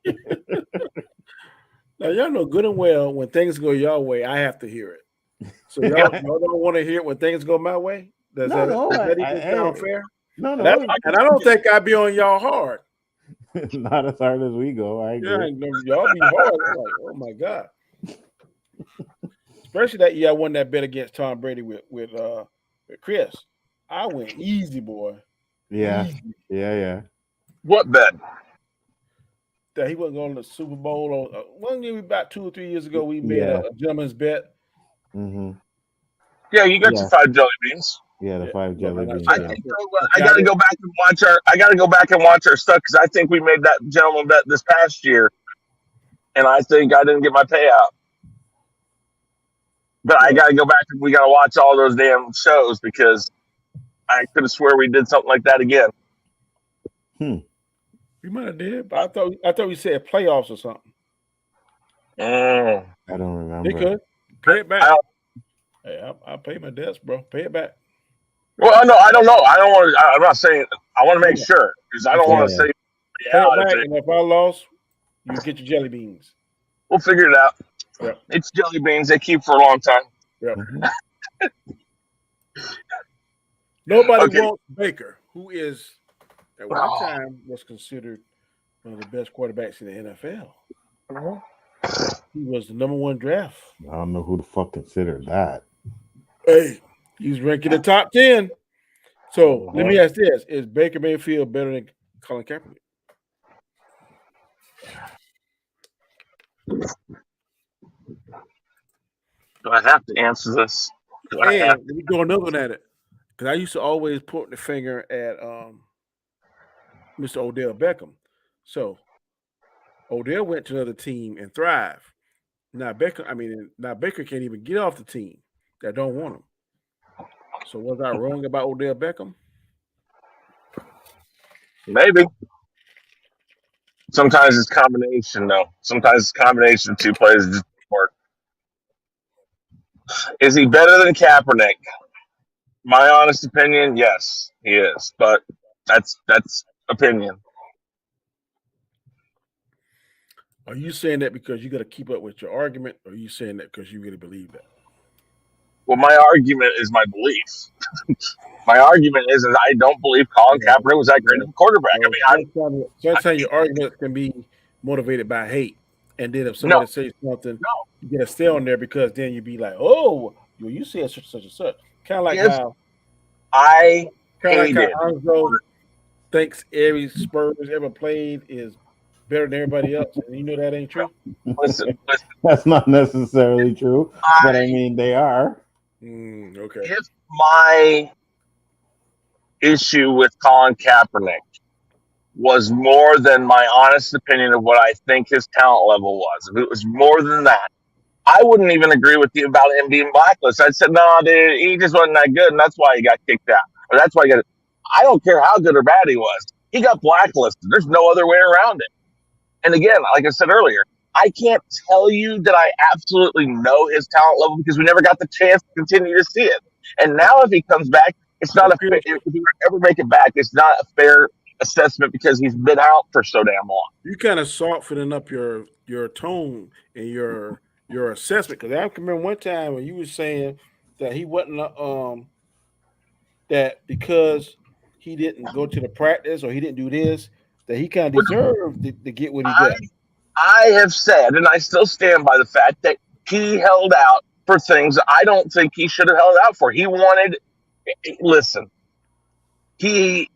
Now, y'all know good and well when things go your way, I have to hear it. So y'all don't want to hear it when things go my way? Does that even sound fair? No. And I don't think I'd be on y'all hard. Not as hard as we go. I agree. Yeah, y'all be hard. I'm like, oh my God. Especially that year I won that bet against Tom Brady with Chris. I went easy, boy. Yeah. Easy. Yeah. What bet? That he wasn't going to the Super Bowl. One year, about 2 or 3 years ago, we made a gentleman's bet. Mm-hmm. Yeah, you got your 5 jelly beans. Yeah, the 5 jelly beans. I Yeah. think I got to go back and watch our. I got to go back and watch our stuff because I think we made that gentleman bet this past year, and I think I didn't get my payout. But I got to go back and we got to watch all those damn shows because I could have swear we did something like that again. We might have did, but I thought we said playoffs or something. Mm. I don't remember. They could pay it back. Hey, I'll pay my debts, bro. Pay it back. Well, no, I don't know. I don't want to. I'm not saying. I want to make sure because I don't want to say. Pay it back, and if I lost, you get your jelly beans. We'll figure it out. Yep. It's jelly beans. They keep for a long time. Yep. Nobody wants Baker, who is at one time was considered one of the best quarterbacks in the NFL. He was the number 1 draft. I don't know who the fuck considered that. Hey, he's ranked in the top 10. So let me ask this: is Baker Mayfield better than Colin Kaepernick? Do I have to answer this? And we go another one at it because I used to always point the finger at Mr. Odell Beckham. So Odell went to another team and thrived. Now Baker can't even get off the team that don't want him. So was I wrong about Odell Beckham? Maybe. Sometimes it's combination, though. Sometimes it's combination of 2 players just work. Is he better than Kaepernick? My honest opinion, yes, he is. But that's opinion. Are you saying that because you got to keep up with your argument, or are you saying that because you really believe that? Well, my argument is my belief. My argument is I don't believe Colin Kaepernick was that great of a quarterback. Sometimes your arguments can be motivated by hate, and then if somebody says something, you get to stay on there because then you'd be like, "Oh, you said such and such." Kind of like how I hated. Alonso thinks every Spurs ever played is better than everybody else, and you know that ain't true. Listen. That's not necessarily true, but I mean they are. Okay. If my issue with Colin Kaepernick was more than my honest opinion of what I think his talent level was, if it was more than that, I wouldn't even agree with you about him being blacklisted. I'd say, no, dude, he just wasn't that good, and that's why he got kicked out. Or that's why he got it. I don't care how good or bad he was. He got blacklisted. There's no other way around it. And again, like I said earlier, I can't tell you that I absolutely know his talent level because we never got the chance to continue to see it. And now if he comes back, it's not a fair, if we ever make it back, it's not a fair assessment because he's been out for so damn long. You kind of softening up your tone and your assessment, because I can remember one time when you were saying that he wasn't that because he didn't go to the practice or he didn't do this, that he kind of deserved to get what he got. I have said, and I still stand by the fact that he held out for things I don't think he should have held out for. He wanted, listen, he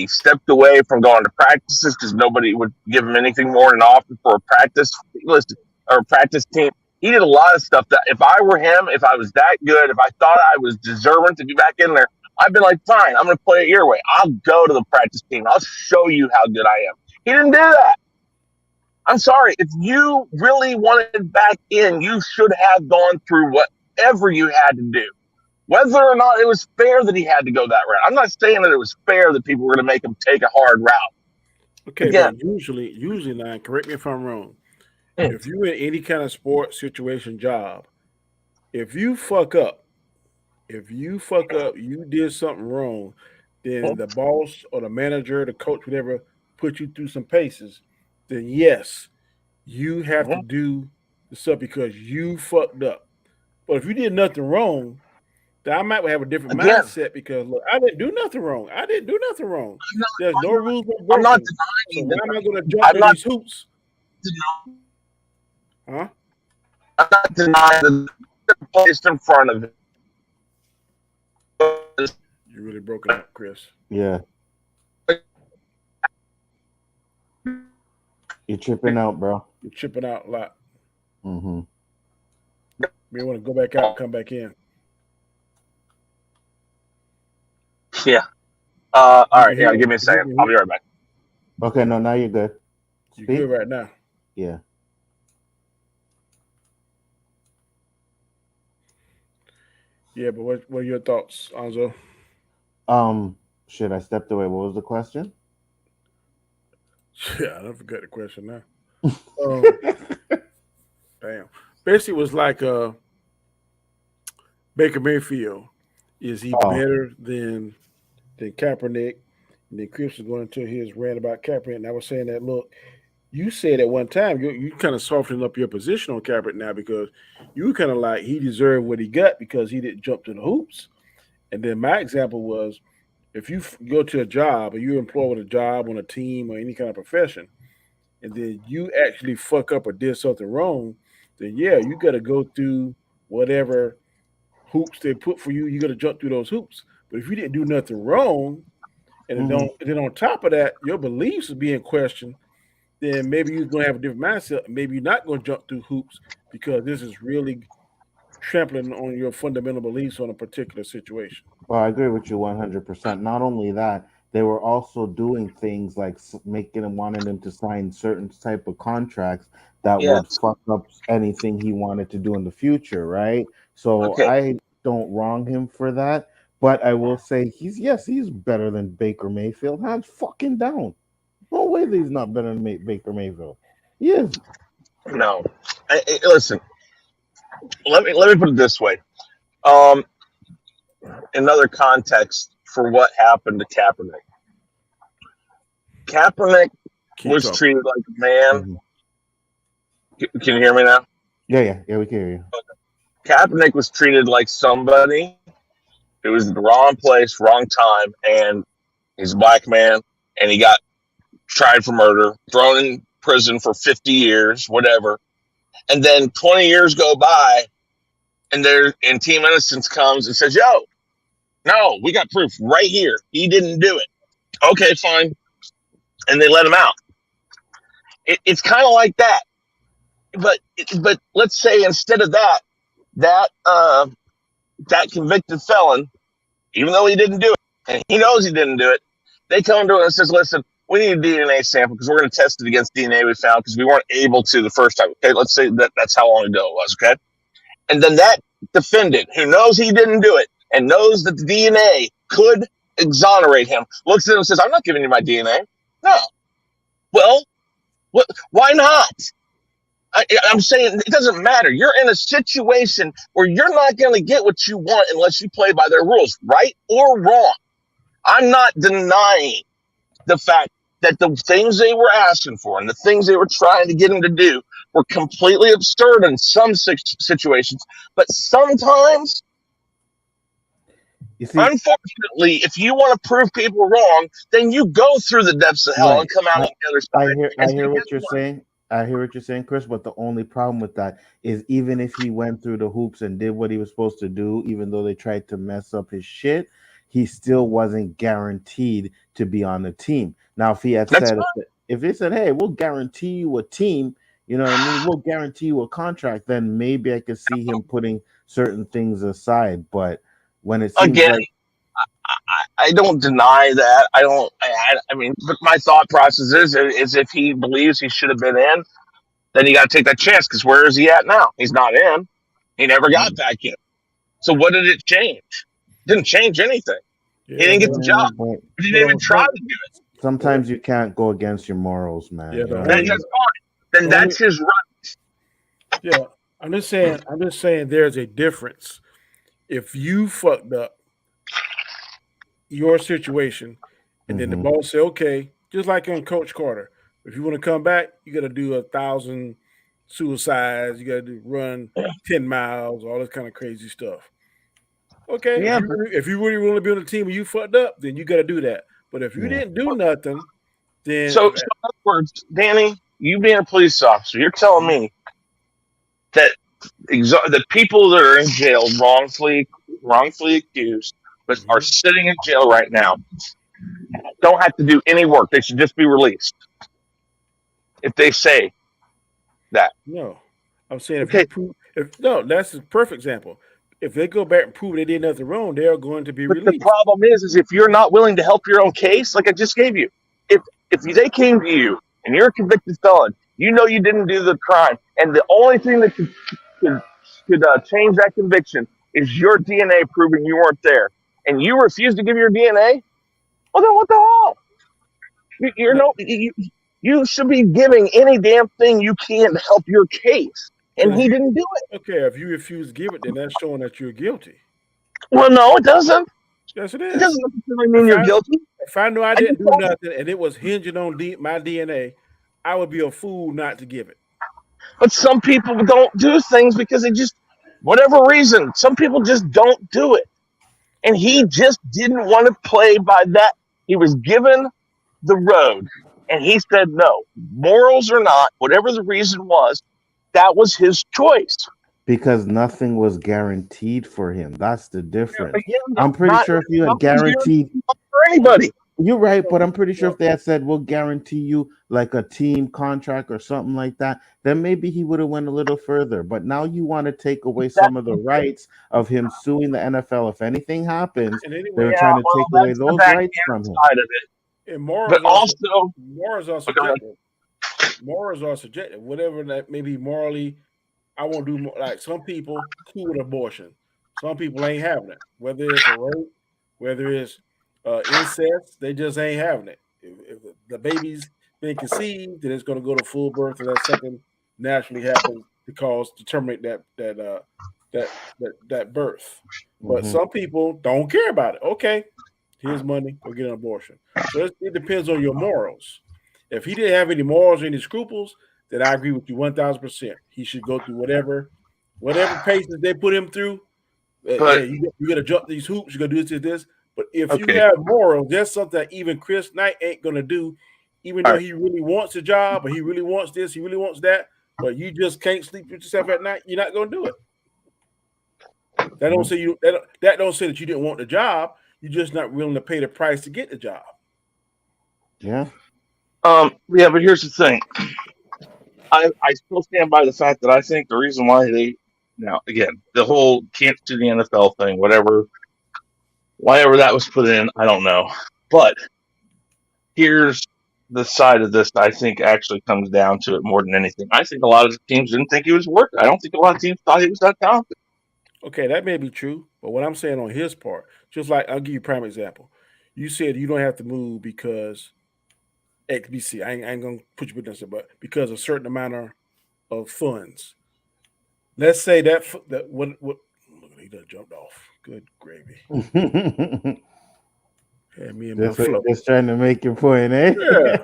stepped away from going to practices because nobody would give him anything more than an offer for a practice list or a practice team. He did a lot of stuff that if I were him, if I was that good, if I thought I was deserving to be back in there, I'd been like, fine, I'm going to play it your way. I'll go to the practice team. I'll show you how good I am. He didn't do that. I'm sorry. If you really wanted back in, you should have gone through whatever you had to do. Whether or not it was fair that he had to go that route. I'm not saying that it was fair that people were going to make him take a hard route. Okay, again, but usually now, correct me if I'm wrong. If you're in any kind of sports situation job, if you fuck up, you did something wrong, then the boss or the manager, the coach, whatever, put you through some paces, then yes, you have to do the stuff because you fucked up. But if you did nothing wrong, then I might have a different mindset because look, I didn't do nothing wrong. There's no rules. I'm not denying. So why am I going to jump in these hoops? Huh? I'm not denying the placed in front of him. You're really broken up, Chris. Yeah. You're tripping out, bro. You're tripping out a lot. Mm-hmm. You want to go back out and come back in. Yeah. All You right. can Yeah. hear. Give me a You second. can I'll hear. be right back. Okay, no, now you're good. You good Speak. right now? Yeah. Yeah, but what are your thoughts, Anzo? Shit, I stepped away. What was the question? Yeah, I don't forget the question now. Um, damn. Basically, it was like Baker Mayfield. Is he Oh, better than Kaepernick? And then Chris was going into his rant about Kaepernick, and I was saying that look, you said at one time you kind of softening up your position on Kaepernick now because you were kind of like he deserved what he got because he didn't jump to the hoops. And then my example was if you go to a job or you're employed with a job on a team or any kind of profession, and then you actually fuck up or did something wrong, then yeah, you got to go through whatever hoops they put for you. You got to jump through those hoops. But if you didn't do nothing wrong, and hmm then on top of that, your beliefs are being questioned, then maybe you're going to have a different mindset. Maybe you're not going to jump through hoops because this is really trampling on your fundamental beliefs on a particular situation. well, I agree with you 100%. Not only that, they were also doing things like making him wanting him to sign certain type of contracts that would Yes. fuck up anything he wanted to do in the future, right? So Okay. I don't wrong him for that, but I will say he's better than Baker Mayfield. Hands fucking down. No way that he's not better than Baker Mayfield. He is. No. Listen. Let me put it this way. Um, Another context for what happened to Kaepernick. Kaepernick Keep was talking. treated like a man. Mhm. Can you hear me now? Yeah, we can hear you. Kaepernick was treated like somebody who was in the wrong place, wrong time, and he's a black man, and he got tried for murder, thrown in prison for 50 years, whatever. And then 20 years go by, and Team Innocence comes and says, "Yo, no, we got proof right here. He didn't do it." Okay, fine, and they let him out. It's kind of like that, but let's say instead of that that convicted felon, even though he didn't do it, and he knows he didn't do it, they come to him and says, "Listen, we need a DNA sample because we're going to test it against DNA we found because we weren't able to the first time." Okay, let's say that's how long ago it was. Okay, and then that defendant who knows he didn't do it and knows that the DNA could exonerate him looks at him and says, "I'm not giving you my DNA." No. Well, why not? I'm saying it doesn't matter. You're in a situation where you're not going to get what you want unless you play by their rules, right or wrong. I'm not denying the fact that the things they were asking for and the things they were trying to get him to do were completely absurd in some situations. But sometimes, You see, unfortunately, if you want to prove people wrong, then you go through the depths of hell and right. come out I, on the other I side hear and I say, hear guess what you're what? saying. I hear what you're saying, Chris, but the only problem with that is even if he went through the hoops and did what he was supposed to do, even though they tried to mess up his shit, he still wasn't guaranteed to be on the team. Now, if he had That's said if they said, "Hey, we'll guarantee you a team," you know what I mean? We'll guarantee you a contract, then maybe I could see him putting certain things aside. But when it seems again. like I don't deny that. I don't. I mean, but my thought process is if he believes he should have been in, then you got to take that chance. Because where is he at now? He's not in. He never got back in. So what did it change? Didn't change anything. He Yeah, didn't get the job. but He but didn't even on try point. to do it. But sometimes you can't go against your morals, man. yeah, You the know what I Then only mean? that's fine. Then the that's only his right. yeah. I'm just saying there's a difference. If you fucked up your situation, and then the Hmm. boss say, okay, just like on Coach Carter, if you want to come back, you got to do 1,000 suicides, you got to do run 10 miles, all this kind of crazy stuff. Okay, if Yeah. you really, if you really want to be on the team and you fucked up, then you got to do that. But if you Yeah. didn't do nothing, then So in other words, Danny, you being a police officer, you're telling me that the people that are in jail wrongfully accused, but are Mhm. sitting in jail right now, don't have to do any work. They should just be released if they say that. No, I'm saying if you Okay. prove if no, that's a perfect example. If they go back and prove they did nothing wrong, they are going to be But the released. problem is if you're not willing to help your own case, like I just gave you, if they came to you and you're a convicted felon, you know you didn't do the crime, and the only thing that could, could change that conviction is your DNA proving you weren't there, and you refuse to give your DNA, well then what the hell? You're But, no, you should be giving any damn thing you can to help your case, but and if he you didn't do it. okay, if you refuse to give it, then that's showing that you're guilty. Well, no, it doesn't. Yes, it It is. doesn't necessarily mean If you're I guilty. if I knew I I just didn't do nothing and it was hinging on my DNA, I would be a fool not to give it. But some people don't do things because they just, whatever reason, some people just don't do it. And Yeah, he just didn't want to play by that. He was given the road and he said no. Morals or not, whatever the reason was, that was his choice. because nothing was guaranteed for him. That's the Yeah, but difference. yeah, I'm pretty not sure if you had nothing's guaranteed, guaranteed for anybody. you're right, but so, I'm pretty sure so if they had said we'll guarantee you like a team contract or something like that, then maybe he would have went a little further. But now you want to take away That, some of the rights of him suing the NFL. If anything happens, and they're anyway, yeah, trying to well, take away that's the those back rights from end him. side of it. and But also, morals are go ahead. subjective. Morals are subjective. Whatever that may be morally, I won't do more. Like some people cool with abortion. Some people ain't having it. Whether it's a rape, whether it's incest, they just ain't having it. If the baby's been conceived, then it's going to go to full birth unless something naturally happens to terminate that birth. But Hmm. some people don't care about it. Okay, here's money, go get an abortion. So it depends on your morals. If he didn't have any morals or any scruples, then I agree with you 1,000%. He should go through whatever paces they put him through. But Hey, you got to jump these hoops. You got to do this. But if you okay, have morals, that's something that even Chris Knight ain't gonna do, even all though right, he really wants a job, or he really wants this, he really wants that. But you just can't sleep with yourself at night. You're not gonna do it. That don't say you. That don't say that you didn't want the job. You're just not willing to pay the price to get the job. Yeah. yeah. But here's the thing. I still stand by the fact that I think the reason why they now again the whole can't sue the NFL thing, whatever, why that was put in, I don't know. But here's the side of this that I think actually comes down to it more than anything. I think a lot of teams didn't think he was worth it. I don't think a lot of teams thought he was that talented. Okay, that may be true, but what I'm saying on his part, just like I'll give you a prime example. You said you don't have to move because XBC. I ain't gonna put you with this, but because a certain amount of funds. Let's say that what look, he done jumped off. Good gravy. Had me in my flow. Just trying to make your point, eh? Yeah.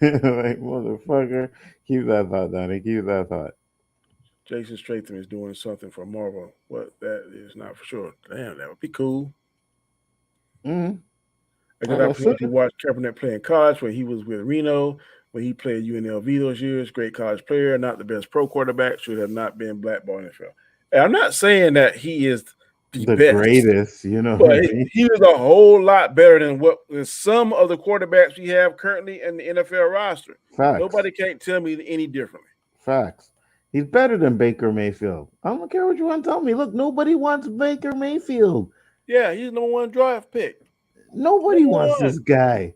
Like motherfucker, keep that thought, Donnie. Keep that thought. Jason Statham is doing something for Marvel. What that is not for sure. Damn, that would be cool. Mm, I got like the I said, opportunity to watch Kaepernick play in college when he was with Reno, when he played UNLV those years. Great college player, not the best pro quarterback, should have not been blackballed in the NFL. And I'm not saying that he is the the best, greatest, you know what I but mean? he was a whole lot better than what some of the quarterbacks we have currently in the NFL roster. Facts. Nobody can't tell me any differently. Facts. He's better than Baker Mayfield. I don't care what you want to tell me. Look, nobody wants Baker Mayfield. Yeah, he's number one draft pick. Nobody Number wants one. this guy.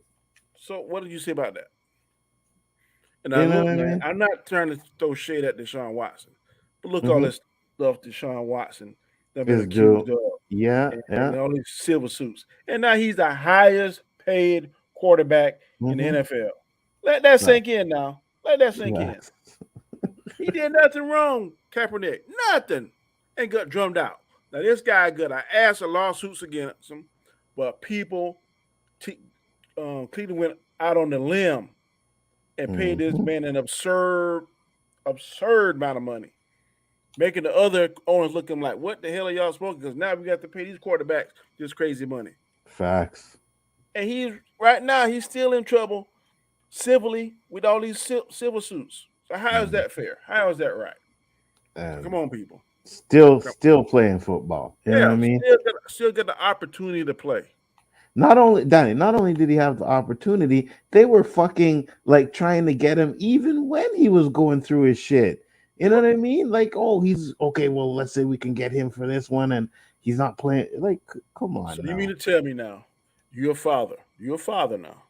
So what did you say about that? And I You know look, what I man, mean? I'm not trying to throw shade at Deshaun Watson, but look all Mm-hmm. this stuff Deshaun Watson that been Is accused Joe. of, Yeah, and yeah. all these silver suits, and now he's the highest paid quarterback in the Mm-hmm. NFL. Let that Right. sink in now. Let that sink in. Facts. He did nothing wrong, Kaepernick. Nothing. And got drummed out. Now this guy got an ass of lawsuits against him, but people, Cleveland went out on the limb and paid this Mm-hmm. man an absurd amount of money, making the other owners look at him like, "What the hell are y'all smoking?" Because now we got to pay these quarterbacks this crazy money, Facts. and he's right now he's still in trouble civilly with all these civil suits. So how is Mm. that fair? How is that right? Come And on, people. Come. still playing football. You know what I Yeah, mean? still got the opportunity to play. Not only Danny, not only did he have the opportunity, they were fucking like trying to get him even when he was going through his shit. You know what I mean? Like, oh, he's okay. Well, let's say we can get him for this one, and he's not playing. Like, come on So you now. mean to tell me now, you're a father now,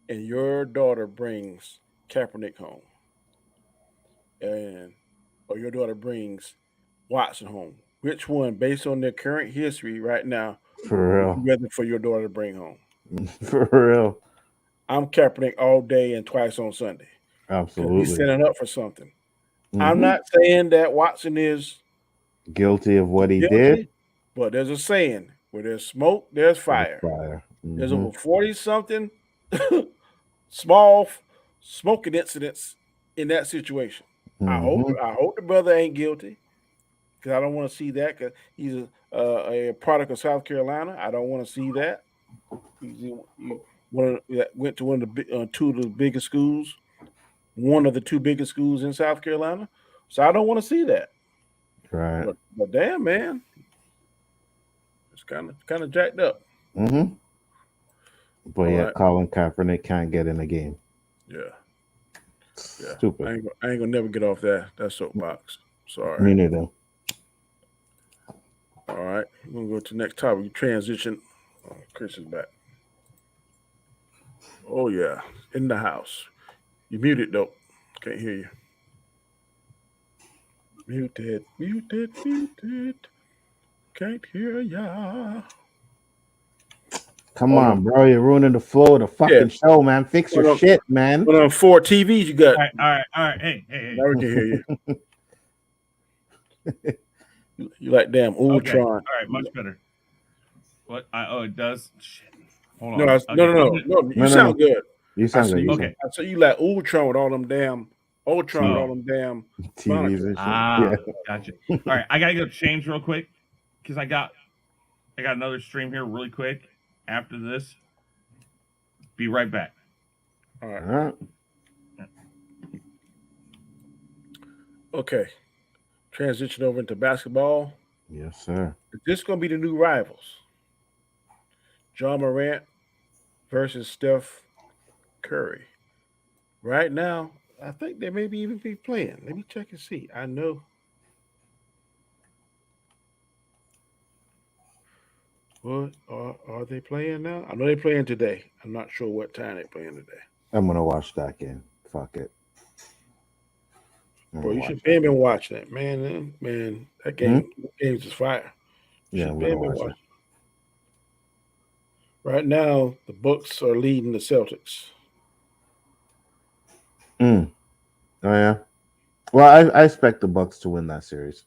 and your daughter brings Kaepernick home, and or your daughter brings Watson home. Which one, based on their current history right now, For would you real. rather for your daughter to bring home? For real. I'm Kaepernick all day and twice on Sunday because he's Absolutely. setting up for something. I'm Hmm. not saying that Watson is Guilty of what he did. guilty, but there's a saying where there's smoke, there's There's fire. fire. There's Hmm. over 40 something small smoking incidents in that situation. Hmm. I hope the brother ain't guilty because I don't want to see that because he's a product of South Carolina. I don't want to see that. One of, that went to one of the two of the biggest schools, one of the two biggest schools in South Carolina. So I don't want to see that. Right. But damn man, it's kind of jacked up. Hmm. But All yet right, Colin Kaepernick can't get in a game. yeah, yeah. Stupid. I ain't gonna never get off that soapbox. Sorry. Me neither. All right, we're gonna go to the next topic. You transition. Oh, Chris is back. Oh yeah, in the house. You muted though. Can't hear you. Muted, muted, muted. Can't hear ya. Come On them, on, bro. You're ruining the flow of the yeah. fucking show, man. Fix your On them, shit, man. on them four TVs you got. All right, all right, all right. Hey. Now we can hear you. You like damn Okay, all Ultron. right, much better. What? Oh, it does. Shit. Hold No, on. no, Okay. no, no, no. You No, no, no. sound good. You I sound said good. you. You sound Okay. I said you like Ultron with all them damn Ultron with TV, all them damn TVs monitors. and shit. Ah, Yeah. gotcha. All right, I gotta go change real quick because I got another stream here really quick after this. Be right back. All right. All right. Okay. Transition over into basketball. Yes, sir. Is this going to be the new rivals? John Morant versus Steph Curry. Right now, I think they maybe even be playing. Let me check and see. I know. What are they playing now? I know they're playing today. I'm not sure what time they're playing today. I'm gonna watch that game. Fuck it. I'm Bro, gonna you watch should that. been watching that, man. Man, that Hmm? game's just fire. You Yeah, should I'm been gonna watch watching. it. Right now, the Bucks are leading the Celtics. Mm. Oh yeah. Well, I expect the Bucks to win that series.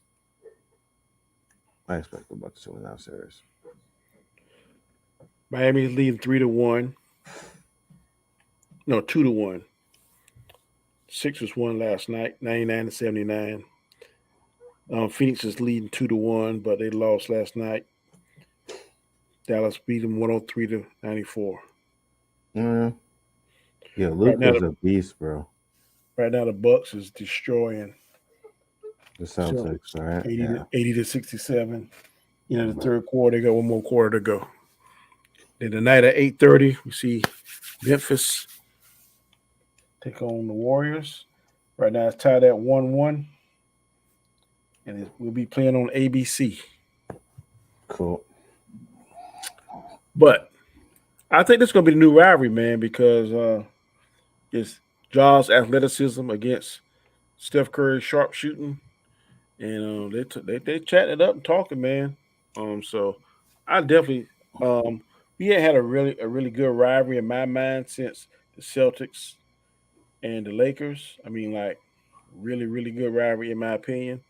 I expect the Bucks to win that series. Miami's leading 3-1. No, 2-1. Sixers won last night, 99-79. Phoenix is leading 2-1, but they lost last night. Dallas beat them 103-94. Yeah. Yeah, Right now, Luca's a beast, bro. the Bucks is destroying The Celtics Celtics, all right? 80 Yeah. to 67. The third quarter. They got one more quarter to go. Then tonight at 8:30, we see Memphis take on the Warriors. Right now it's tied at 1-1. And we'll be playing on ABC. Cool. But I think this is going to be the new rivalry, man, because it's Jaws' athleticism against Steph Curry's sharpshooting, and they chatting it up and talking, man. So I definitely we ain't had a really good rivalry in my mind since the Celtics and the Lakers. I mean, like really good rivalry in my opinion.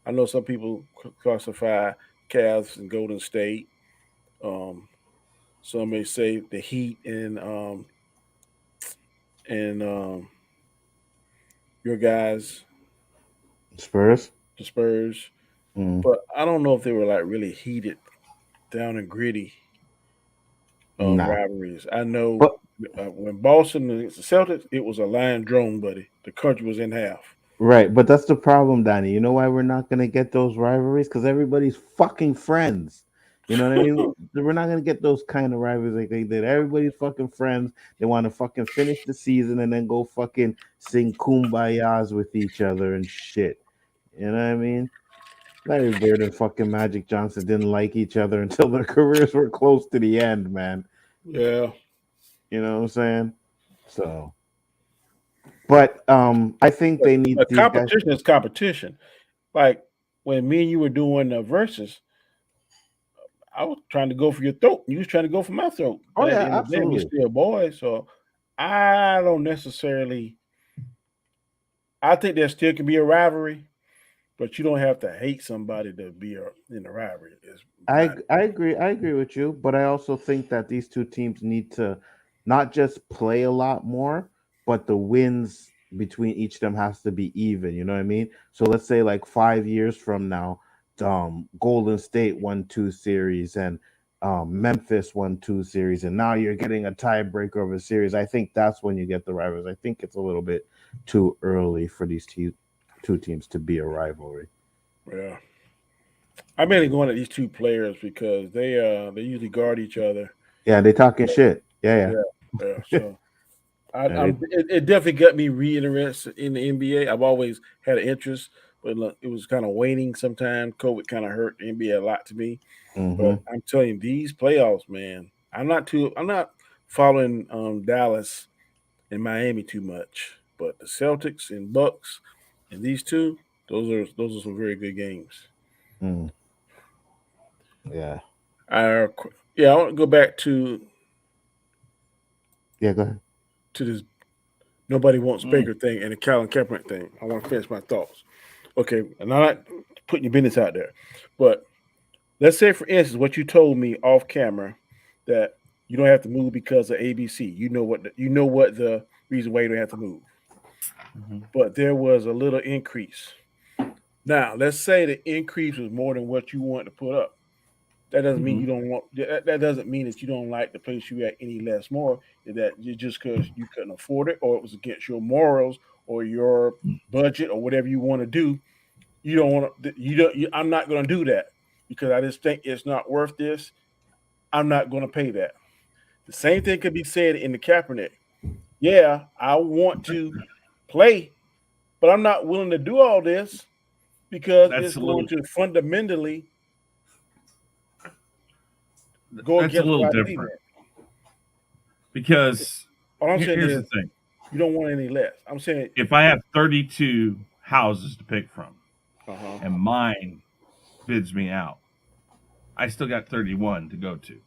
I know some people classify Cavs and Golden State. Um, some may say the Heat and your guys, Spurs? the Spurs. Mm. But I don't know if they were like really heated, down and gritty Nah. rivalries. I know But when Boston against the Celtics, it was a lion drone, buddy. The country was in half. right, but that's the problem, Danny. You know why we're not gonna get those rivalries? Because everybody's fucking friends. You know what I mean? We're not gonna get those kind of rivalries like they did. Everybody's fucking friends. They want to fucking finish the season and then go fucking sing kumbayas with each other and shit. You know what I mean? Larry Bird and fucking Magic Johnson didn't like each other until their careers were close to the end, man. Yeah. You know what I'm saying? So, but I think they need But these guys. competition is competition. Like when me and you were doing the verses, I was trying to go for your throat. You was trying to go for my throat. Oh But at yeah, the end of the day, we absolutely. still boys. So I don't necessarily. I think there still can be a rivalry, but you don't have to hate somebody to be in a rivalry. I agree with you, but I also think that these two teams need to not just play a lot more, but the wins between each of them has to be even. You know what I mean? So let's say like 5 years from now, Golden State won two series and Memphis won two series, and now you're getting a tiebreaker of a series. I think that's when you get the rivals. I think it's a little bit too early for these two teams to be a rivalry. Yeah. I'm mainly going at these two players because they usually guard each other. Yeah, they talking shit. Yeah, Yeah, yeah. So yeah. They, it definitely got me re-interested in the NBA. I've always had an interest, but look, it was kind of waning. Sometimes COVID kind of hurt the NBA a lot to me. But mm-hmm. I'm telling you, these playoffs, man, I'm not following Dallas and Miami too much, but the Celtics and Bucks and these two, those are some very good games. Mm, yeah. I yeah, I want to go back Yeah, go ahead. to this nobody wants Mm. Baker thing and the Colin Kaepernick thing. I want to finish my thoughts. Okay, and I'm not putting your business out there, but let's say, for instance, what you told me off camera that you don't have to move because of ABC. You know what the reason why you don't have to move. Mm-hmm. But there was a little increase. Now, let's say the increase was more than what you want to put up. That doesn't mean you Mm-hmm. don't want. That doesn't mean that you don't like the place you at any less more. Is that you just because you couldn't afford it, or it was against your morals or your budget or whatever you want to do? You don't want to. You don't. I'm not going to do that because I just think it's not worth this. I'm not going to pay that. The same thing could be said in the Kaepernick. Yeah, I want to play, but I'm not willing to do all this because That's it's a going little. to fundamentally go That's a against little what I believe different in. because All I'm saying here's the is thing: you don't want any less. I'm saying, if I have 32 houses to pick from, uh huh. and mine bids me out, I still got 31 to go to.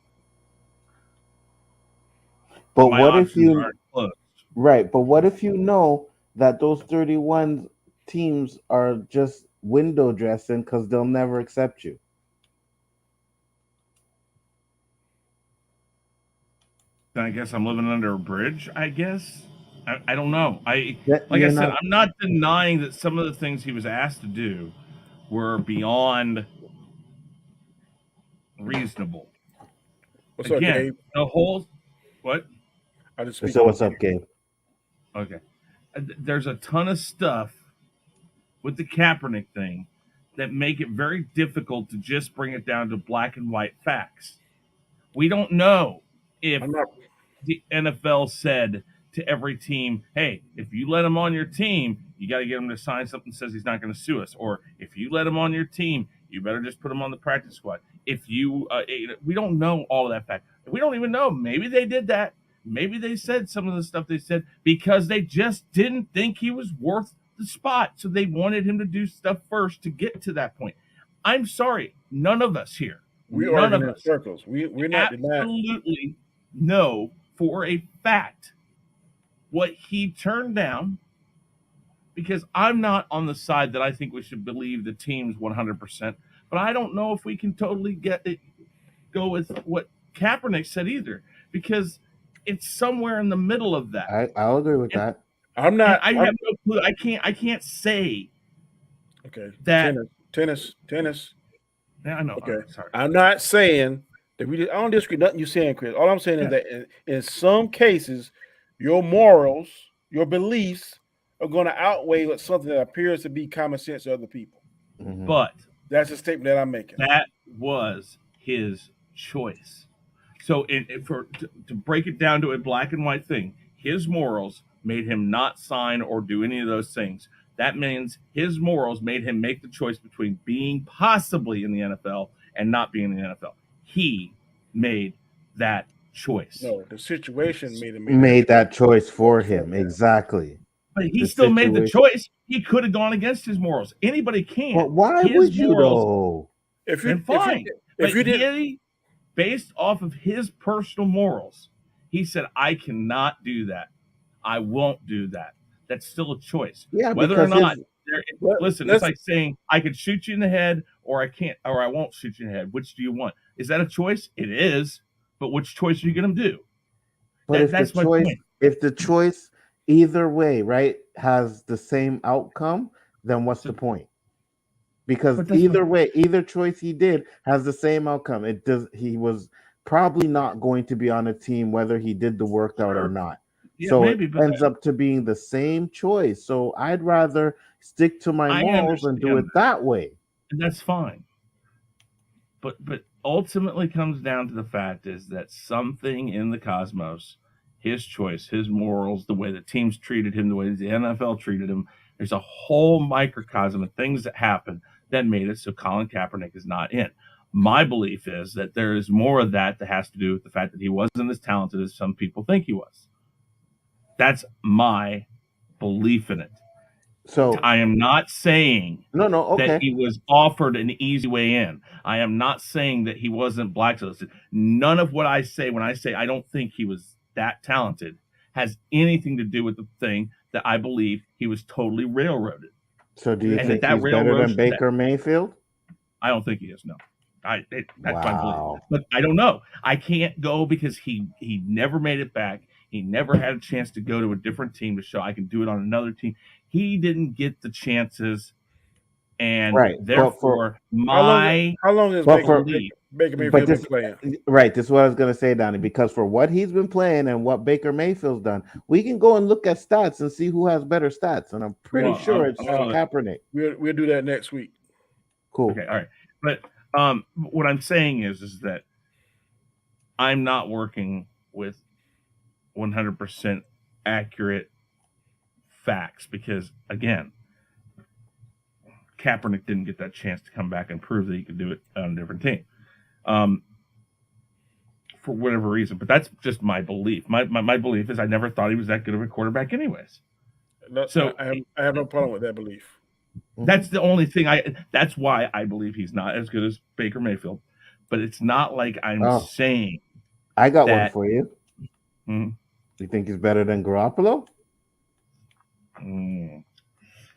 But My what if options you aren't closed. right? But what if you know that those 31 teams are just window dressing because they'll never accept you? Then I guess I'm living under a bridge. I guess I don't know. That Like I you're said, not I'm not denying that some of the things he was asked to do were beyond reasonable. What's up, Again, Gabe? the whole what? I just so. speaking on What's Gabe. up, Gabe? Okay, there's a ton of stuff with the Kaepernick thing that make it very difficult to just bring it down to black and white facts. We don't know if I'm not. the NFL said to every team, hey, if you let him on your team, you got to get him to sign something that says he's not going to sue us. Or if you let him on your team, you better just put him on the practice squad. If you, we don't know all of that fact. We don't even know. Maybe they did that. Maybe they said some of the stuff they said because they just didn't think he was worth the spot. So they wanted him to do stuff first to get to that point. I'm sorry. None of us here, We none arguing of in us circles. We're not denying. absolutely know for a fact what he turned down because I'm not on the side that I think we should believe the team's 100%, but I don't know if we can totally get it go with what Kaepernick said either because it's somewhere in the middle of that. I'll agree with And that. I'm and not. I I'm have no clue. I can't say okay. that. Tennis. Yeah, I know. All Okay. right, sorry. I'm not saying that we. I don't disagree with nothing you're saying, Chris. All I'm saying is Yeah. that in some cases, your morals, your beliefs are going to outweigh what something that appears to be common sense to other people. Hmm. But That's a statement that I'm making. that was his choice. So, to break it down to a black and white thing, his morals made him not sign or do any of those things. That means his morals made him make the choice between being possibly in the NFL and not being in the NFL. He made that choice. No, the situation made him Made that choice for him. Exactly. But he The still made the situation. choice. He could have gone against his morals. Anybody can. But why His would you morals, though? If you then fine. if you But did, he, based off of his personal morals, he said, I cannot do that. I won't do that. That's still a choice. Yeah, Whether or because not, Let- listen, let's- it's like saying, I could shoot you in the head or I can't, or I won't shoot you in the head. Which do you want? Is that a choice? It is. But which choice are you going to do? But That's my point. if the choice either way, right, has the same outcome, then what's the point? Because But that's either way, either choice he did has the same outcome. It does. He was probably not going to be on a team whether he did the workout or not. Yeah, So maybe, it but ends up to being the same choice. So I'd rather stick to my I morals and do it understand that way. and that's fine. But ultimately comes down to the fact is that something in the cosmos, his choice, his morals, the way the teams treated him, the way the NFL treated him, there's a whole microcosm of things that happen that made it so Colin Kaepernick is not in. My belief is that there is more of that has to do with the fact that he wasn't as talented as some people think he was. That's my belief in it. So I am not saying no, okay. that he was offered an easy way in. I am not saying that he wasn't blacklisted. None of what I say when I say I don't think he was that talented has anything to do with the thing that I believe he was totally railroaded. So do you And think that he's better railroad than Baker Mayfield? I don't think he is. No, that's my Wow. belief. But I don't know. I can't go because he never made it back. He never had a chance to go to a different team to show I can do it on another team. He didn't get the chances, and Right, but therefore how long has but for- Baker But Mayfield this, been playing? right, this is what I was going to say, Donnie, because for what he's been playing and what Baker Mayfield's done, we can go and look at stats and see who has better stats. And I'm pretty Well, sure it's I'm- Kaepernick. We'll do that next week. Cool. Okay, all right. But what I'm saying is that I'm not working with 100% accurate facts because, again, Kaepernick didn't get that chance to come back and prove that he could do it on a different team. For whatever reason. But that's just my belief. My belief is I never thought he was that good of a quarterback anyways. So I have no problem with that belief. That's the only thing that's why I believe he's not as good as Baker Mayfield. But it's not like I'm saying I got that, one for you. Hmm? You think he's better than Garoppolo?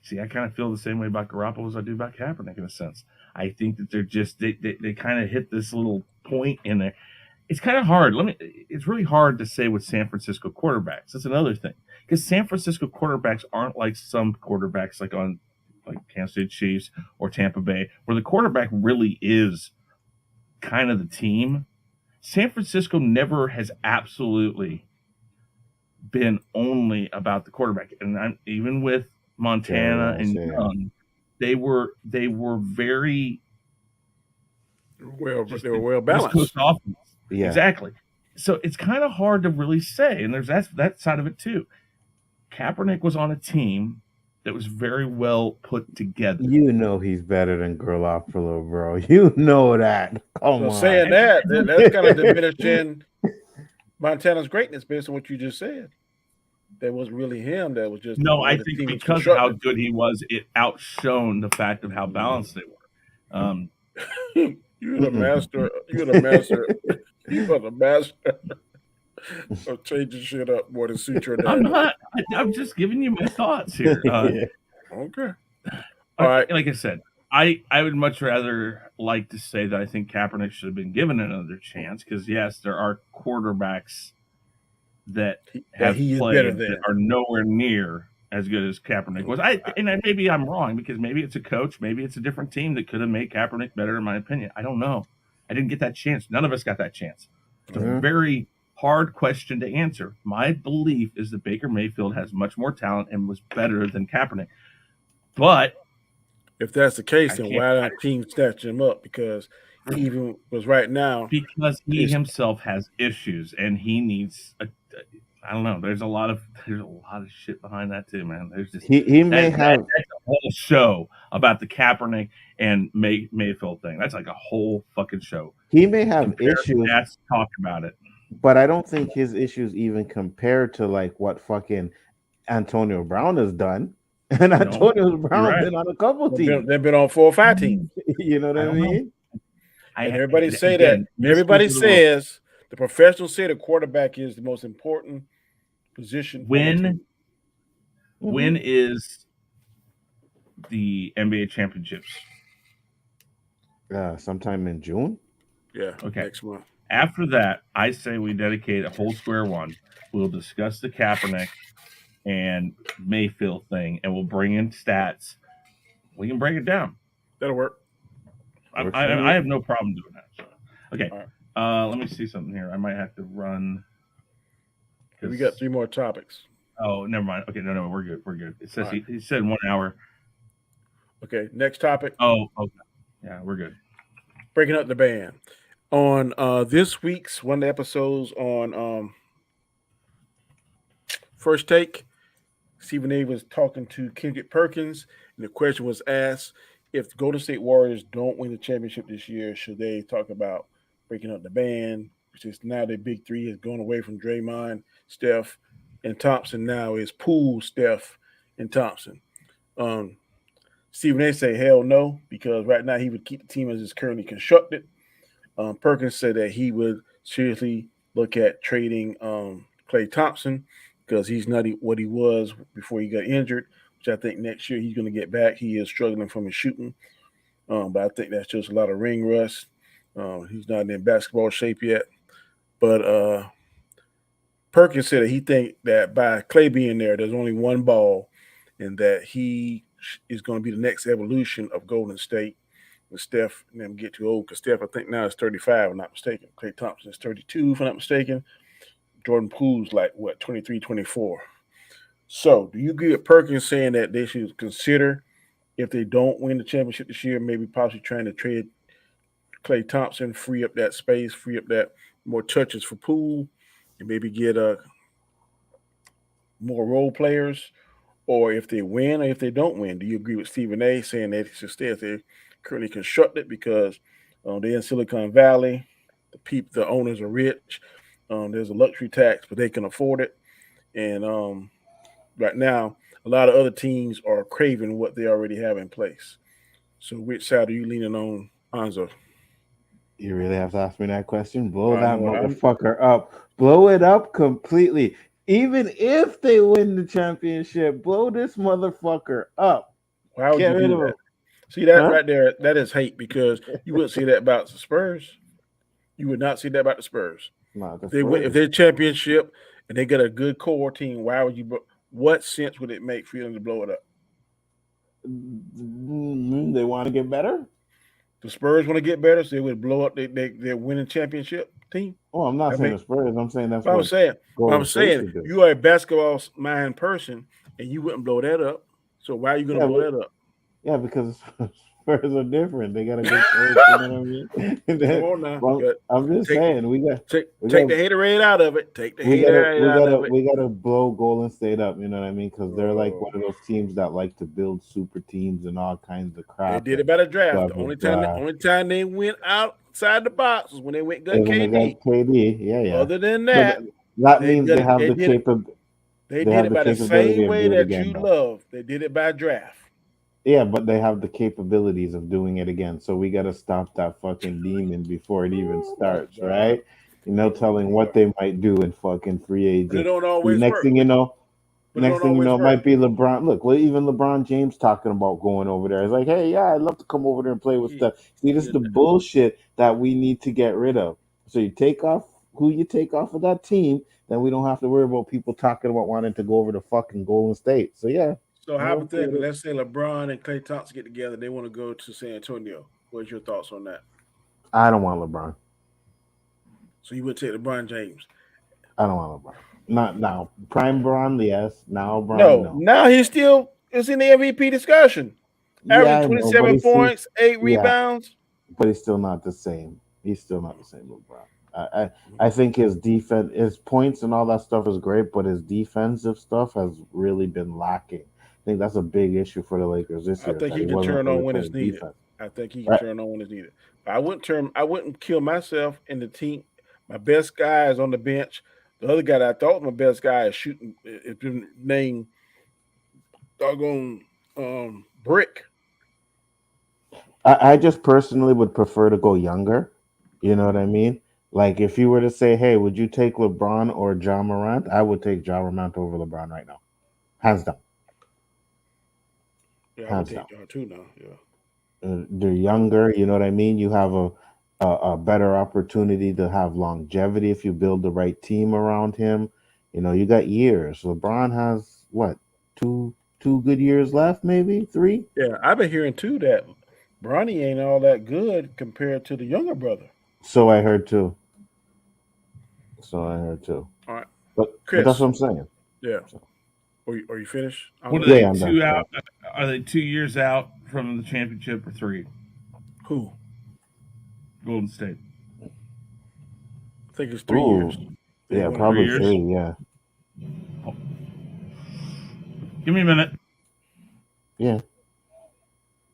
See, I kind of feel the same way about Garoppolo as I do about Kaepernick in a sense. I think that they're just they kind of hit this little point in there. It's kind of hard. It's really hard to say with San Francisco quarterbacks. That's another thing. Because San Francisco quarterbacks aren't like some quarterbacks like Kansas City Chiefs or Tampa Bay, where the quarterback really is kind of the team. San Francisco never has absolutely been only about the quarterback. And even with Montana and Young, they were very they were well balanced. Yeah, exactly. So it's kind of hard to really say, and there's that side of it too. Kaepernick was on a team that was very well put together. You know he's better than Garoppolo, bro. You know that. Come on. Saying that's kind of diminishing Montana's greatness based on what you just said. That wasn't really him. That was just I think because of how good he was, it outshone the fact of how balanced they were. You're the master. You're the master. You are the master of changing shit up more to suit your dad. I'm not. I'm just giving you my thoughts here. Okay. All right. Like I said, I would much rather like to say that I think Kaepernick should have been given another chance because yes, there are quarterbacks that have played that are nowhere near as good as Kaepernick was. Maybe I'm wrong because maybe it's a coach, maybe it's a different team that could have made Kaepernick better, in my opinion. I don't know. I didn't get that chance. None of us got that chance. It's a very hard question to answer. My belief is that Baker Mayfield has much more talent and was better than Kaepernick. But if that's the case, then why not team snatch him up? Because even because right now because he it's himself has issues and he needs I don't know. There's a lot of shit behind that too, man. There's just He may that's have a whole show about the Kaepernick and Mayfield thing. That's like a whole fucking show. Compare issues, stats, talk about it. but I don't think his issues even compare to like what fucking Antonio Brown has done. And No, Antonio you're Brown right. been on a couple teams. they've been on 4 or 5 teams, You know what I I don't know. mean? and everybody say Again, that. Everybody mysteries of the world. says the professionals say the quarterback is the most important position on the team. When is the NBA championships? Sometime in June. Yeah, Okay. next month. After that, I say we dedicate a whole square one. We'll discuss the Kaepernick and Mayfield thing, and we'll bring in stats. We can break it down. That'll work. I have no problem doing that. So. Okay. All right. Let me see something here. I might have to run. We got 3 more topics. Oh, never mind. Okay, no, we're good. We're good. It says All right. he said 1 hour. Okay, next topic. Oh, okay. Yeah, we're good. Breaking up the band. On this week's one of the episodes on First Take, Stephen A was talking to Kendrick Perkins, and the question was asked, if the Golden State Warriors don't win the championship this year, should they talk about breaking up the band? Which is now their big three is going away from Draymond, Steph, and Thompson. Now is Poole, Steph, and Thompson. Stephen A say hell no, because right now he would keep the team as it's currently constructed. Perkins said that he would seriously look at trading Klay Thompson because he's not what he was before he got injured, which I think next year he's going to get back. He is struggling from his shooting, but I think that's just a lot of ring rust. He's not in basketball shape yet. But Perkins said that he think that by Klay being there, there's only one ball, and that he is going to be the next evolution of Golden State. When Steph and them get too old, because Steph, I think now is 35, if I'm not mistaken. Klay Thompson is 32, if I'm not mistaken. Jordan Poole's like, 23, 24. So do you agree with Perkins saying that they should consider, if they don't win the championship this year, maybe possibly trying to trade Klay Thompson, free up that space, free up that more touches for Poole, and maybe get more role players? Or if they win or if they don't win, do you agree with Stephen A saying that it should stay as they're currently constructed because they're in Silicon Valley, the owners are rich, there's a luxury tax, but they can afford it, and right now a lot of other teams are craving what they already have in place. So which side are you leaning on, Anzo? You really have to ask me that question? Blow I that know, motherfucker up. Blow it up completely. Even if they win the championship, blow this motherfucker up. Why would Get you rid do of that? him. See that Huh? right there? That is hate, because you wouldn't see that about the Spurs. You would not see that about the Spurs. Nah, If they're championship and they got a good core team, why would you? What sense would it make for them to blow it up? They want to get better? The Spurs want to get better, so they would blow up their winning championship team. Oh, I'm not saying the Spurs. I'm saying that's what I'm what saying. Golden State should do. You are a basketball mind person, and you wouldn't blow that up. So why are you going to blow that up? Yeah, because Spurs are different. They got a good coach. You know what I mean? Come on now. Well, I'm just saying we got take the haterade out of it. Take the haterade out of it. We gotta blow Golden State up. You know what I mean? Because they're like one of those teams that like to build super teams and all kinds of crap. They did it by the draft. The only time they went outside the box was when they went got KD. Yeah. Other than that, that means they have the capability. They did it by the same way that you love. They did it by draft. Yeah, but they have the capabilities of doing it again. So we got to stop that fucking demon before it even starts, right? You know, telling what they might do in fucking free agency. It don't always next work. thing you know, it might be LeBron. Look, even LeBron James talking about going over there. It's like, hey, yeah, I'd love to come over there and play with stuff. See, this is the bullshit that we need to get rid of. So you take off who you take off of that team, then we don't have to worry about people talking about wanting to go over to fucking Golden State. So yeah. So hypothetically, let's say LeBron and Klay Thompson get together. They want to go to San Antonio. What's your thoughts on that? I don't want LeBron. So you would take LeBron James? I don't want LeBron. Not now. Prime LeBron, yes. Now LeBron, no. Now he still is in the MVP discussion. Averaging 27 points, 8 rebounds. but he's still not the same. He's still not the same LeBron. I think his defense, his points and all that stuff is great, but his defensive stuff has really been lacking. I think that's a big issue for the Lakers this I year, is think that he he can wasn't turn on really when it's playing needed. defense. I think he can Right. turn on when it's needed. But I wouldn't kill myself in the team. My best guy is on the bench. The other guy that I thought was my best guy is shooting. It's been named doggone Brick. I just personally would prefer to go younger. You know what I mean? Like if you were to say, "Hey, would you take LeBron or John Morant?" I would take John Morant over LeBron right now, hands down, Yeah, I would hands take down. John too now. Yeah. They're younger. You know what I mean? You have a better opportunity to have longevity if you build the right team around him. You know, you got years. LeBron has what, two good years left, maybe three. Yeah, I've been hearing too that Bronny ain't all that good compared to the younger brother. So I heard too. So I heard too. All right, But that's Chris. what I'm saying. Yeah. So, Are you finished? I'm What are gonna yeah, they yeah, I'm done. 2 out? Yeah. Are they 2 years out from the championship or 3? who? Golden State. I think it's 3 years. Ooh, They yeah, won it Three probably this years. year. three. Yeah, Oh, give me a minute. yeah,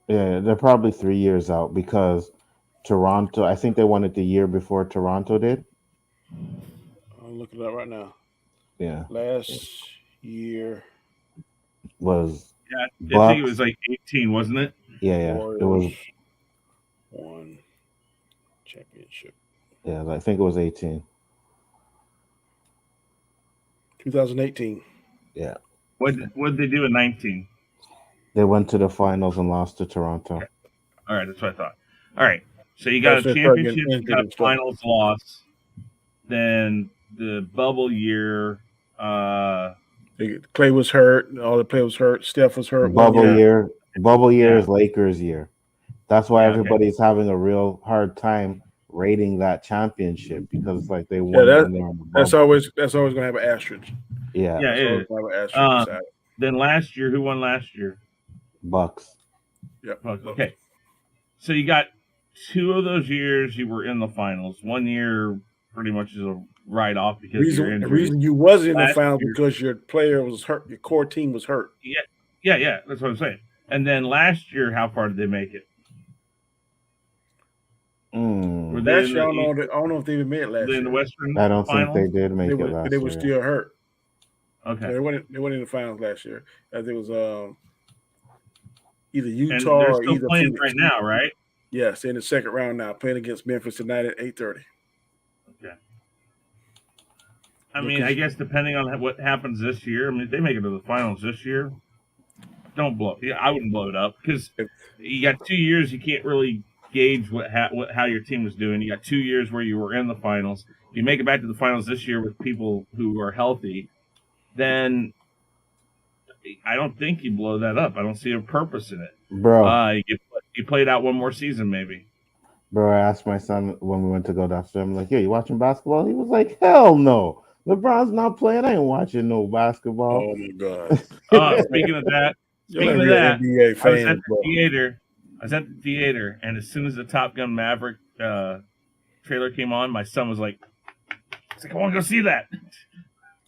yeah. They're probably 3 years out because Toronto. I think they won it the year before Toronto did. I'm looking it up right now. Yeah, Last year, was Yeah, I think it was Bucks. like 18, wasn't it? Yeah, yeah. It Warriors was. won championship. Yeah, I think it was 18. 2018. Yeah, What did they do in 19? they went to the finals and lost to Toronto. Okay. All right, that's what I thought. All right, so you got That's a when they started getting championship, you injured got a and stuff. finals loss, then the bubble year. Uh, Clay was hurt. All the play was hurt. Steph was hurt one Bubble yeah, year. year. Bubble year yeah, is Lakers year. That's why yeah. Okay. everybody's having a real hard time rating that championship because it's like they Yeah, won it when they were in the bubble. that's always gonna have an asterisk. Yeah, Yeah, That's it always is. gonna have an asterisk Uh, beside it. then last year, who won last year? Bucks. Yep. Look. Okay, so you got 2 of those years you were in the finals. 1 year pretty much is a write off because of your The injuries. reason you wasn't in the Last final year, because your player was hurt. Your core team was hurt. yeah, yeah. That's what I'm saying. And then last year, how far did they make it? Were they Last in year, the I don't know if they even made it were they last in the year. Western I don't think they Finals? did make it They last were year. still hurt. Okay, They went in the finals last year. I think it was either and Utah they're or still either playing Phoenix. right now, right? Yes, in the second round now, playing against Memphis tonight at 8:30. Okay. I mean, I Because guess depending on what happens this year. I mean, if they make it to the finals this year, don't blow. Yeah, I wouldn't blow it up because you got 2 years. You can't really gauge how your team was doing. You got 2 years where you were in the finals. If you make it back to the finals this year with people who are healthy, then I don't think you blow that up. I don't see a purpose in it. Bro, You played out one more season, maybe. bro, I asked my son when we went to go downstairs, I'm like, "Yeah, you watching basketball?" He was like, "Hell no. LeBron's not playing. I ain't watching no basketball." oh my god, Speaking of that, you're not speaking of real that, NBA I was at fans, the bro. theater. I was at the theater, and as soon as the Top Gun Maverick trailer came on, my son was like, "I want to go see that."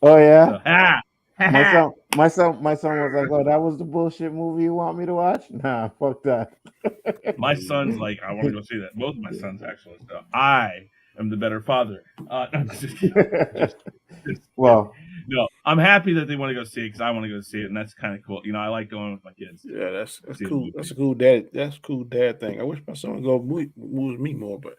Oh yeah. So, ah, My son was like, "Oh, that was the bullshit movie you want me to watch?" Nah, fuck that. my son's like, "I want to go see that." Both of my sons actually. So I am the better father. No, just kidding. Well, No, I'm happy that they want to go see it because I want to go see it, and that's kind of cool. I like going with my kids to Yeah, that's see the cool. movie. That's a cool dad. That's a cool dad thing. I wish my son would go move with me more, but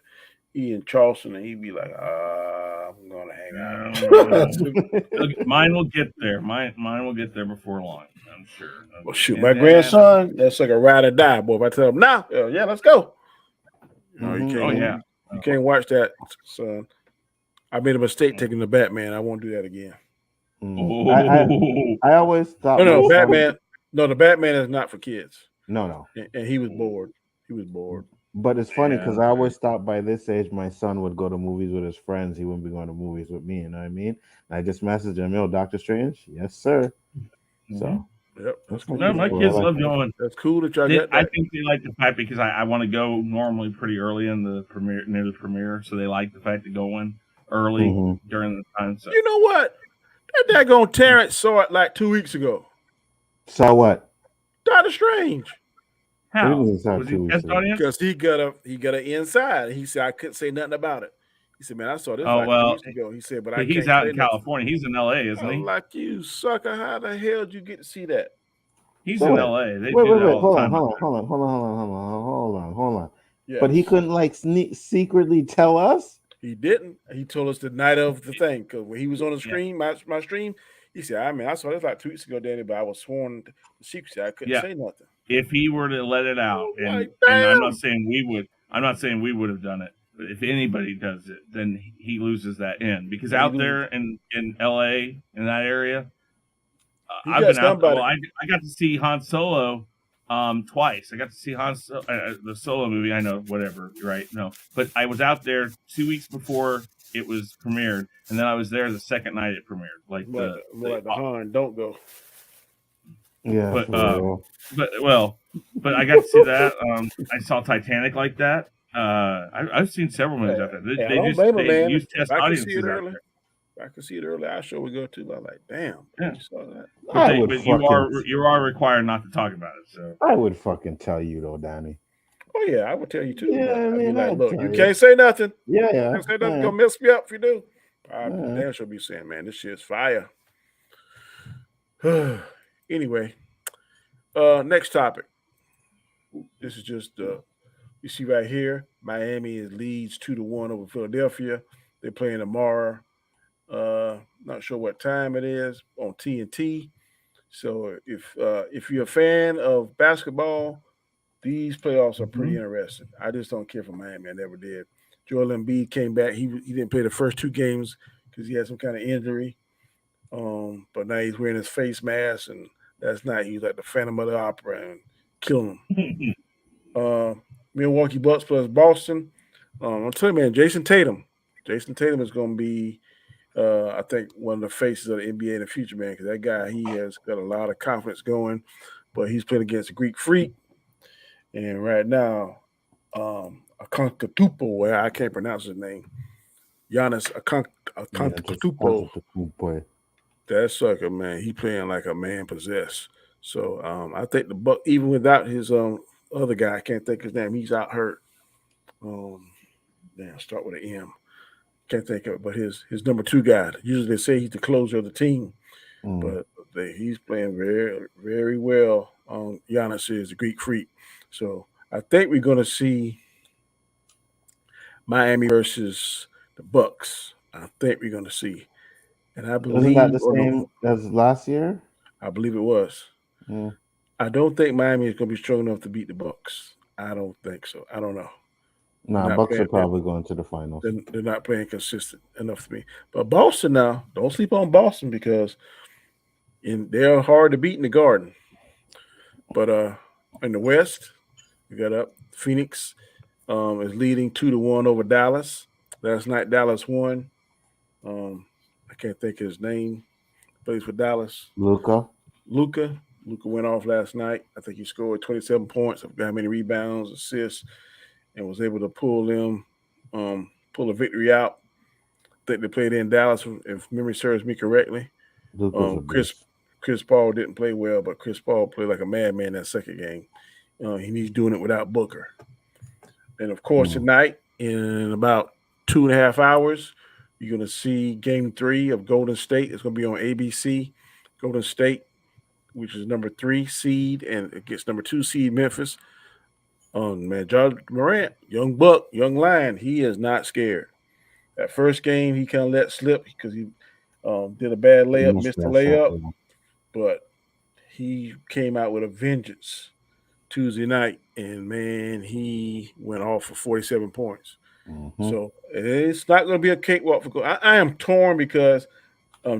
he in Charleston and he'd be like, I'm gonna hang out. Mine will get there. Mine will get there before long. I'm sure. Well, shoot, my grandson, that's like a ride or die, boy. If I tell him now, yeah, let's go. No, you can't. Oh yeah. You can't watch that, son. I made a mistake taking the Batman. I won't do that again. I always thought No, my son. Batman. No, the Batman is not for kids. No. And he was bored. He was bored. But it's funny Yeah, because I always thought by this age my son would go to movies with his friends. He wouldn't be going to movies with me. You know what I mean? And I just messaged him, "Yo, Doctor Strange, yes sir." So Yep, that's cool. No, my cool. kids I like love that. going. That's cool that y'all I got that. think they like the fact because I want to go normally pretty early in the premiere, near the premiere, so they like the fact of going early Mhm. during the time. So You know what? That daggone Terrence saw it like 2 weeks ago. So what? Doctor Strange. What do you how mean it's not was he 2 weeks test ago? audience? Because he got an inside. He said I couldn't say nothing about it. He said, "Man, I saw this Oh like 2 well, weeks ago." He said, "But I but he's can't out say in nothing." California. He's in L.A., isn't I'm he? like, you sucker! How the hell did you get to see that? He's So in wait, L.A. They do that wait. all the Hold on, time. hold on, hold on, hold on, hold on, hold on. But he Yes, couldn't like secretly tell us. he didn't. He told us the night of the thing because when he was on the Yeah, screen, my stream, he said, "I mean, I saw this like 2 weeks ago, Danny, but I was sworn the secrecy. I couldn't yeah. say nothing." If he were to let it I out, was and like, I'm not "Damn!" saying we would, I'm not saying we would have done it. But if anybody does it, then he loses that in because Yeah, he out lose. there in L.A. in that area, He I've got been out there. Well, somebody. I got to see Han Solo twice. I got to see the Solo movie. I know, whatever, right? No, but I was out there 2 weeks before it was premiered, and then I was there the second night it premiered. Like More like the Han. Don't go. Yeah, but for real. but I got to see that. I saw Titanic like that. I've seen several movies Hey, out there. hey, I don't blame him, They man. use If test I could see it audiences out early, there. if I could see it early, I sure would go too. I'm like, damn, Yeah, you saw that? I would but fucking, you are required not to talk about it. So I would fucking tell you though, Danny. Oh yeah, I would tell you too, Yeah, but I I'd be mean, like, I'd look, tell you you. can't say nothing. Yeah, You yeah, can't say nothing. yeah, Gonna mess me up if you do. I yeah. damn sure be saying, man, this shit's fire. Anyway, next topic. This is just you see right here. Miami is leads 2-1 over Philadelphia. They're playing tomorrow. Not sure what time it is on TNT. So if you're a fan of basketball, these playoffs are pretty Mhm. interesting. I just don't care for Miami. I never did. Joel Embiid came back. He didn't play the first 2 games because he had some kind of injury. But now he's wearing his face mask, and that's not. He's like the Phantom of the Opera and killing him. Uh, Milwaukee Bucks plus Boston. I'm telling you, man, Jason Tatum. Jason Tatum is going to be, I think, one of the faces of the NBA in the future, man. Because that guy, he has got a lot of confidence going. But he's playing against a Greek freak, and right now, Antetokounmpo, where I can't pronounce his name, Giannis Yeah, just Antetokounmpo. boy. That sucker, man, he playing like a man possessed. So I think the Buck, even without his other guy, I can't think his name. He's out hurt. Um, damn, start with an M. Can't think of it, but his number 2 guy. Usually they say he's the closer of the team, Mm. but he's playing very very well. Giannis is the Greek freak. So I think we're going to see Miami versus the Bucks. I think we're going to see, and I Wasn't that believe, the or no, same as last year? I believe it was. Mm. I don't think Miami is going to be strong enough to beat the Bucks. I don't think so. I don't know. They're Nah, not Bucks playing. are probably going to the finals. They're not playing consistent enough to me. But Boston now, don't sleep on Boston because they're hard to beat in the Garden. But in the West, we got up Phoenix is leading 2-1 over Dallas. Last night Dallas won. I can't think of his name. Plays for Dallas. Luca. Luca went off last night. I think he scored 27 points. I forgot how many rebounds, assists, and was able to pull a victory out. I think they played in Dallas, if memory serves me correctly. Luca's the Chris best. Chris Paul didn't play well, but Chris Paul played like a madman that second game. He's doing it without Booker. And of course, tonight in about 2.5 hours, you're going to see Game 3 of Golden State. It's going to be on ABC. Golden State, which is number 3 seed, and it gets number 2 seed Memphis. Man, John Morant, young buck, young lion, he is not scared. That first game, he kind of let slip because he did a bad layup, Missed missed the that shot. layup, but he came out with a vengeance Tuesday night, and man, he went off for 47 points. Mm-hmm. So it's not going to be a cakewalk for. I am torn because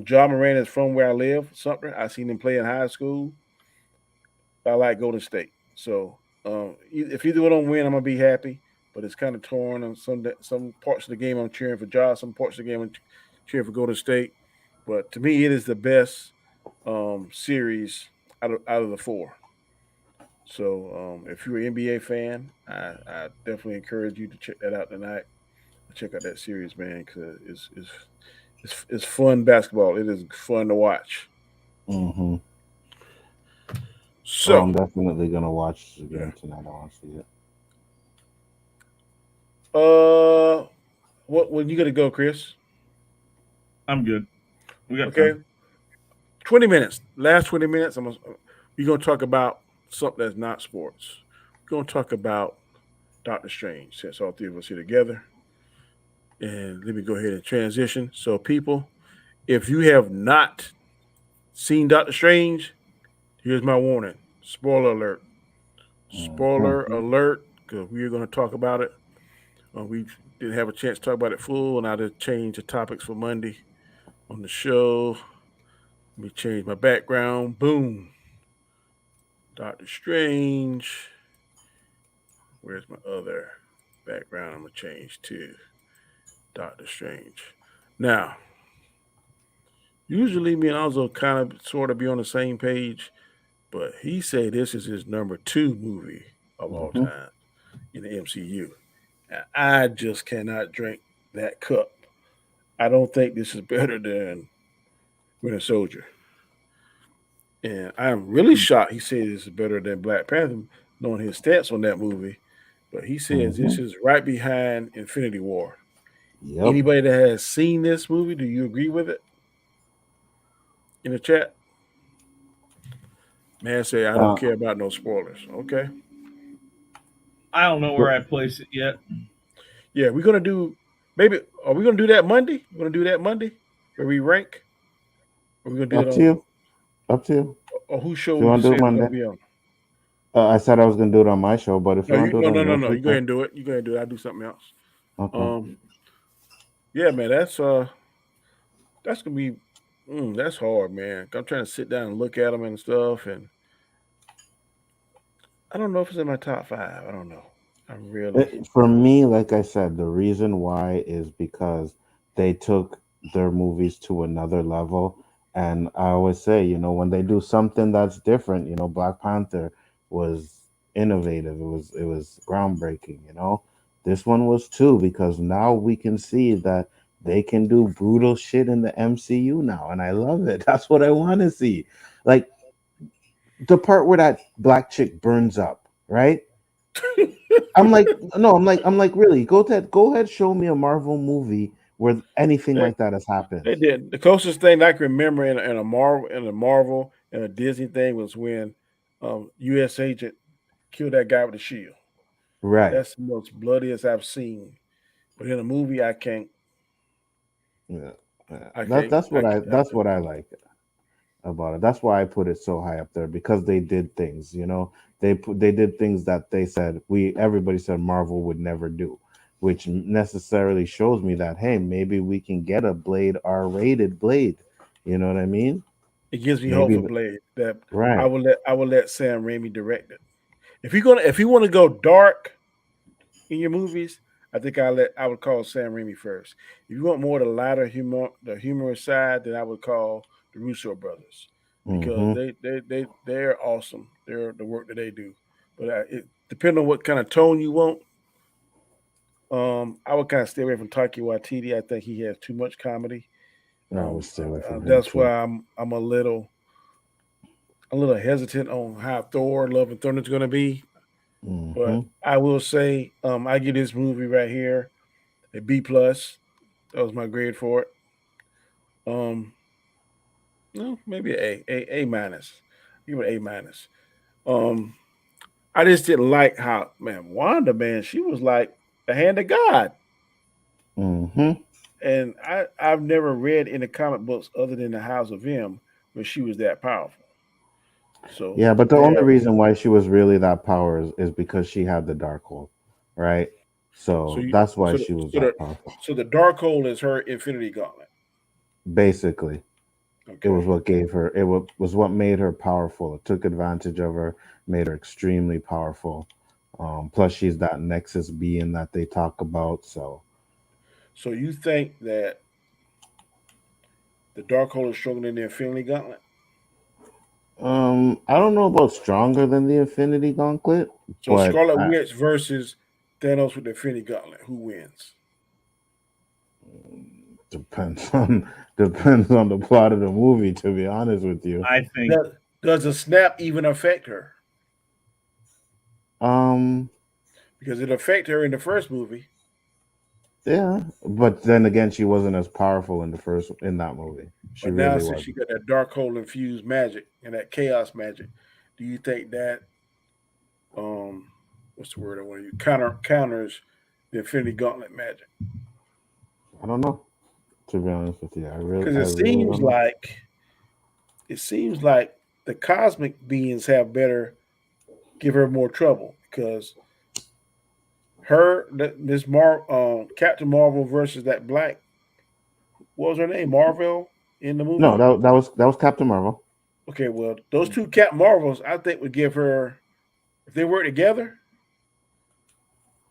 John Moran is from where I live, Sumter. I seen him play in high school. I like Golden State, so if either one of them win, I'm gonna be happy. But it's kind of torn on some parts of the game. I'm cheering for Josh. Some parts of the game I'm cheering for Golden State. But to me, it is the best series out of the four. So if you're an NBA fan, I definitely encourage you to check that out tonight. Check out that series, man, because it's fun basketball. It is fun to watch. Mm-hmm. Oh, So I'm definitely gonna watch it yeah. again tonight. I want to see it. Uh, what when you gonna go, Chris? I'm good. We got Okay, time. 20 minutes. Last 20 minutes. We're gonna talk about something that's not sports. We're gonna talk about Doctor Strange. Since all three of us here together, and let me go ahead and transition. So, people, if you have not seen Doctor Strange, here's my warning: spoiler alert. Mm-hmm. Spoiler alert, because we are going to talk about it. We didn't have a chance to talk about it full, and I just changed the topics for Monday on the show. Let me change my background. Boom. Doctor Strange. Where's my other background? I'm going to change to Doctor Strange. Now, usually me and Alzo kind of sort of be on the same page, but he said this is his number two movie of all Mm-hmm. time in the MCU. And I just cannot drink that cup. I don't think this is better than Winter Soldier. And I'm really shocked he says this is better than Black Panther, knowing his stance on that movie. But he says Mm-hmm. this is right behind Infinity War. Yep. Anybody that has seen this movie, do you agree with it in the chat? Man, say I don't Uh, care about no spoilers. Okay. I don't know where so I place it yet. Yeah, we're gonna do maybe are we gonna do that Monday? We're gonna do that Monday where we rank? Or we're gonna do it up to on you. Up to you. or whose show If you would you want to do say it it's gonna Monday, be on? I said I was gonna do it on my show, but if No, you want you to do no it on no no yours, no. we You go ahead can. and do it. You go ahead and do it. I'll do something else. Okay. Um yeah, man, that's gonna be that's hard, man. I'm trying to sit down and look at them and stuff, and I don't know if it's in my top five. I don't know. I'm really For me, like I said, the reason why is because they took their movies to another level. And I always say, when they do something that's different, Black Panther was innovative. It was groundbreaking. This one was too, because now we can see that they can do brutal shit in the MCU now, and I love it. That's what I want to see. Like the part where that black chick burns up, right? I'm like, no, I'm like, really? Go ahead, show me a Marvel movie where anything they, like that has happened. they did the closest thing I can remember in a Marvel and a Disney thing was when U.S. Agent killed that guy with the shield. Right. That's the most bloodiest I've seen. But in a movie, Yeah. Yeah. I That can't, that's I what I can't. that's what I like about it. That's why I put it so high up there, because they did things. They did things that they said everybody said Marvel would never do, which necessarily shows me that, hey, maybe we can get a Blade R-rated Blade. You know what I mean? It gives me hope Maybe for Blade that I right. will let Sam Raimi direct it. If you want to go dark in your movies, I would call Sam Raimi first. If you want more the lighter the humorous side, then I would call the Russo brothers because Mm-hmm. they're awesome. They're the work that they do. But it depending on what kind of tone you want, I would kind of stay away from Taiki Waititi. I think he has too much comedy. I would stay away from him That's why too. I'm a little hesitant on how Thor: Love and Thunder is going to be. But Mm-hmm. I will say, I give this movie right here a B plus. That was my grade for it. Um, no, maybe A minus. Give it A minus. Um, I just didn't like how Wanda, man, she was like the hand of God, Mm-hmm. and I've never read in the comic books other than the House of M where she was that powerful. So Yeah, but the to only have reason why she was really that power is because she had the dark hole, right? so So you that's why so the, she was so the that powerful. so the dark hole is her Infinity Gauntlet. Basically, it Okay. was what gave her. It was what made her powerful. It took advantage of her, made her extremely powerful. Plus, she's that Nexus being that they talk about. So So you think that the dark hole is stronger than the Infinity Gauntlet? I don't know about stronger than the Infinity Gauntlet, So but Scarlet Witch versus Thanos with the Infinity Gauntlet. Who wins? depends on depends on the plot of the movie. To be honest with you, I think Does the snap even affect her? um, Because it affected her in the first movie, yeah, but then again, she wasn't as powerful in that movie. She but now really since she wasn't. got that dark hole infused magic and that chaos magic, do you think that what's the word I want to use? Counters the Infinity Gauntlet magic? I don't know. To be honest with you, Because I really don't know. it seems like the cosmic beings have better give her more trouble because Captain Marvel versus that black, what was her name, Marvel in the No, movie. that was Captain Marvel. Okay, well those two Cap Marvels I think would give her, if they work together,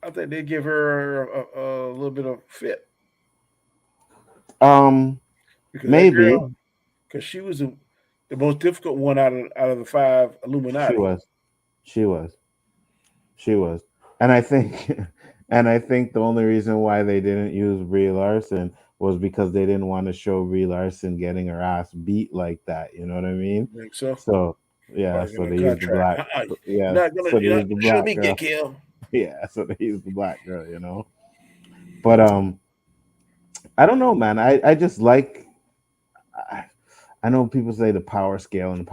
I think they'd give her a little bit of fit Um, because that girl, maybe because she was the most difficult one out of the five she Illuminati. was. She was. She was. And I think and I think the only reason why they didn't use Brie Larson was because they didn't want to show Brie Larson getting her ass beat like that. You know what I mean? You think so? So yeah, Probably in so a they used the contract. black. You're Yes, not gonna so they you're not used the gonna show black me get girl. killed. Yeah, so they used the black girl. You know, but I don't know, man. I just like. I, I know people say the power scaling,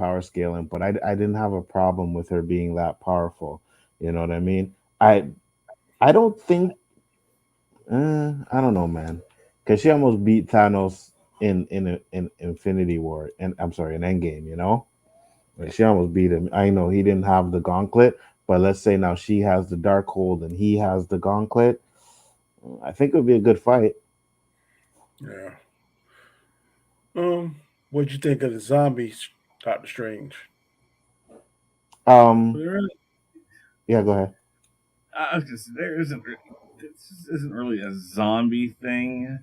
but I didn't have a problem with her being that powerful. You know what I mean? I don't think I don't know, man, because she almost beat Thanos in Infinity War, and I'm sorry, in Endgame. You know, like, she almost beat him. I know he didn't have the gauntlet, but let's say now she has the Darkhold and he has the gauntlet. I think it would be a good fight. Yeah. What'd you think of the zombies, Doctor Strange? Um, there is, yeah, go ahead. I was just there isn't this isn't really a zombie thing.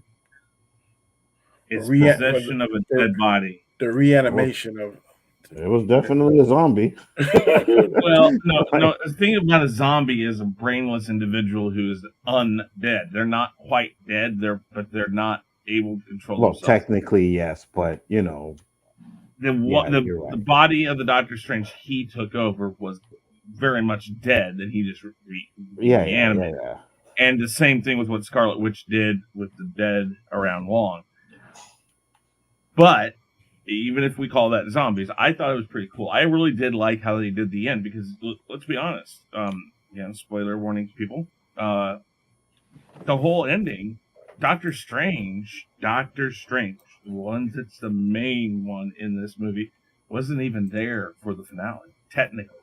Or It's rea- or possession of a the, dead body. the Well, reanimation of. it was definitely a zombie. Well, no, no. Like, The thing about a zombie is a brainless individual who is undead. They're not quite dead. But they're not able to control well, themselves. technically yes, but you know, yeah, you're The right. body of the Doctor Strange he took over was very much dead, and he just Yeah, yeah, yeah, reanimated. yeah. And the same thing with what Scarlet Witch did with the dead around Wong. But even if we call that zombies, I thought it was pretty cool. I really did like how they did the end because let's be honest. Spoiler warning to people. The whole ending, Doctor Strange, the one that's the main one in this movie, wasn't even there for the finale. Technically,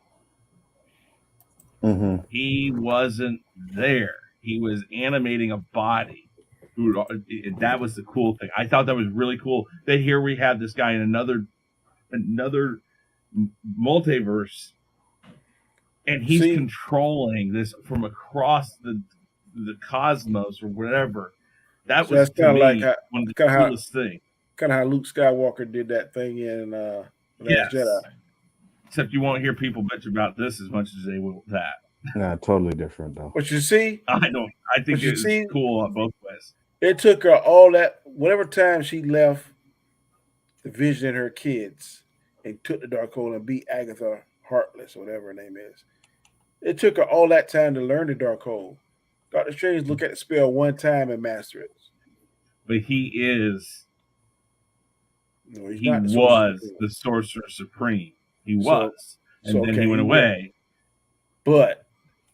Mm-hmm. he wasn't there. He was animating a body. That was the cool thing. I thought that was really cool. That here we have this guy in another multiverse, and he's See, controlling this from across the cosmos or whatever. That so was that's to me one of the kind of how coolest things. kind of how Luke Skywalker did that thing in Last Jedi. Yes, except you won't hear people bitch about this as much as they will that. Yeah, totally different though. But you see, I don't. I but think you it's see, cool on both ways. it took her all that whatever time she left the Vision and her kids and took the Darkhold and beat Agatha Heartless, or whatever her name is. It took her all that time to learn the Darkhold. Doctor Strange look at the spell one time and master it. But No, he's he not the Sorcerer was Supreme. the Sorcerer Supreme. He So, was, and then he okay, went he was. away. But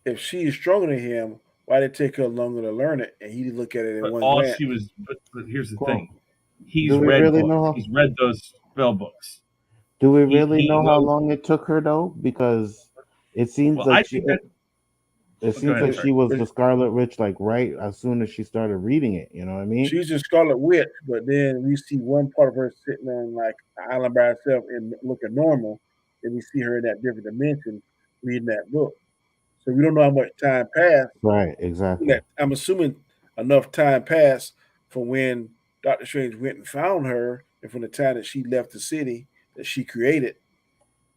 if she is stronger than him, why did it take her longer to learn it? And he look at it in But one all glance. she was. But here's the Well, thing: he's read books. He's read those spell books. do we really He know how knows. long it took her though? Because it seems Well, I like think that. it Oh, go seems ahead. like But, Sorry. she was but the Scarlet Witch like right as soon as she started reading it. You know what I mean? she's a Scarlet Witch, but then we see one part of her sitting on like an island by herself and looking normal. Then we see her in that different dimension reading that book. So we don't know how much time passed. Right. Exactly. I'm assuming enough time passed from when Doctor Strange went and found her, and from the time that she left the city that she created.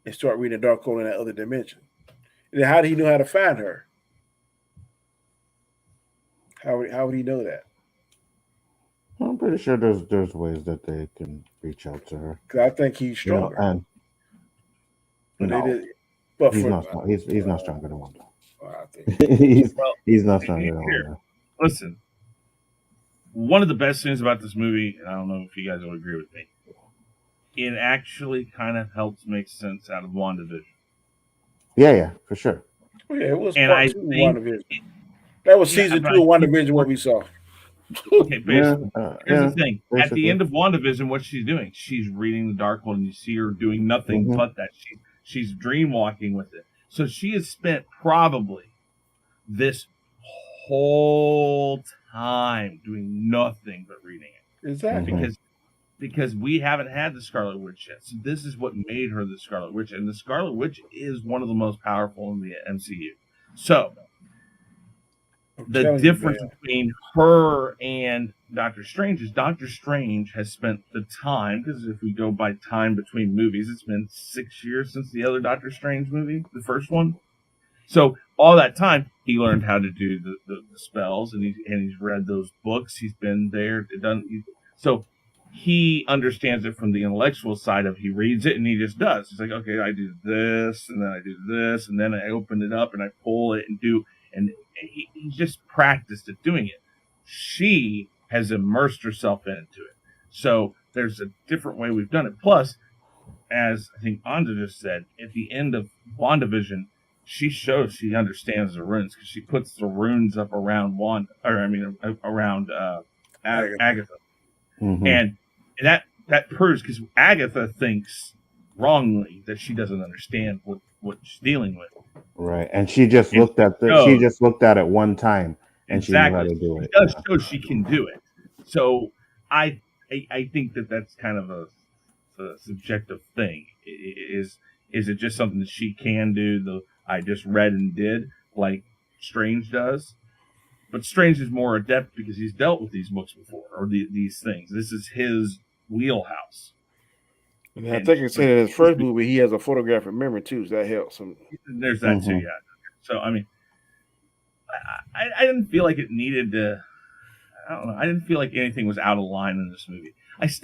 and start reading the Darkhold in that other dimension. And then how did he know how to find her? How would he know that? I'm pretty sure there's ways that they can reach out to her. Because I think he's You know, stronger. and But no, they did, but he's for, not. He's not stronger than Wanda. I think he's not stronger than Here. Wanda. Listen, one of the best things about this movie, and I don't know if you guys will agree with me, it actually kind of helps make sense out of WandaVision. Yeah, for sure. Oh, yeah, it was And part I two of think- WandaVision. That was Yeah, season but 2 of I think- WandaVision, what we saw. Okay, basically. Here's yeah. the thing. At basically. the end of WandaVision, what's she doing? She's reading the Darkhold, and you see her doing nothing Mhm. but that. She's dream walking with it. So she has spent probably this whole time doing nothing but reading it. Exactly. Mhm. Because we haven't had the Scarlet Witch yet. So this is what made her the Scarlet Witch. And the Scarlet Witch is one of the most powerful in the MCU. So I'm the telling you, difference man. between her and Doctor Strange is Doctor Strange has spent the time, because if we go by time between movies, it's been 6 years since the other Doctor Strange movie, the first one. So all that time, he learned how to do the spells, and he's read those books. He's been there, so he understands it from the intellectual side of he reads it and he just does. He's like, okay, I do this, and then I do this, and then I open it up and I pull it and do, and he's just practiced at doing it. She has immersed herself into it. So there's a different way we've done it. Plus, as I think Anja just said, at the end of WandaVision, she shows she understands the runes because she puts the runes up around around Agatha. Mhm. And that proves, because Agatha thinks wrongly that she doesn't understand what she's dealing with. Right, and she just And looked at shows- she just looked at it one time, and she knew how to do She it. does show she can do it. So I think that's kind of a subjective thing. Is it just something that she can do? I just read and did, like Strange does. But Strange is more adept because he's dealt with these books before, or these things. This is his wheelhouse. And I think it's saying in his first movie, he has a photographic memory too, so that helps him. There's that too, Mhm. yeah. So I mean, I didn't feel like it needed to. I don't know. I didn't feel like anything was out of line in this movie.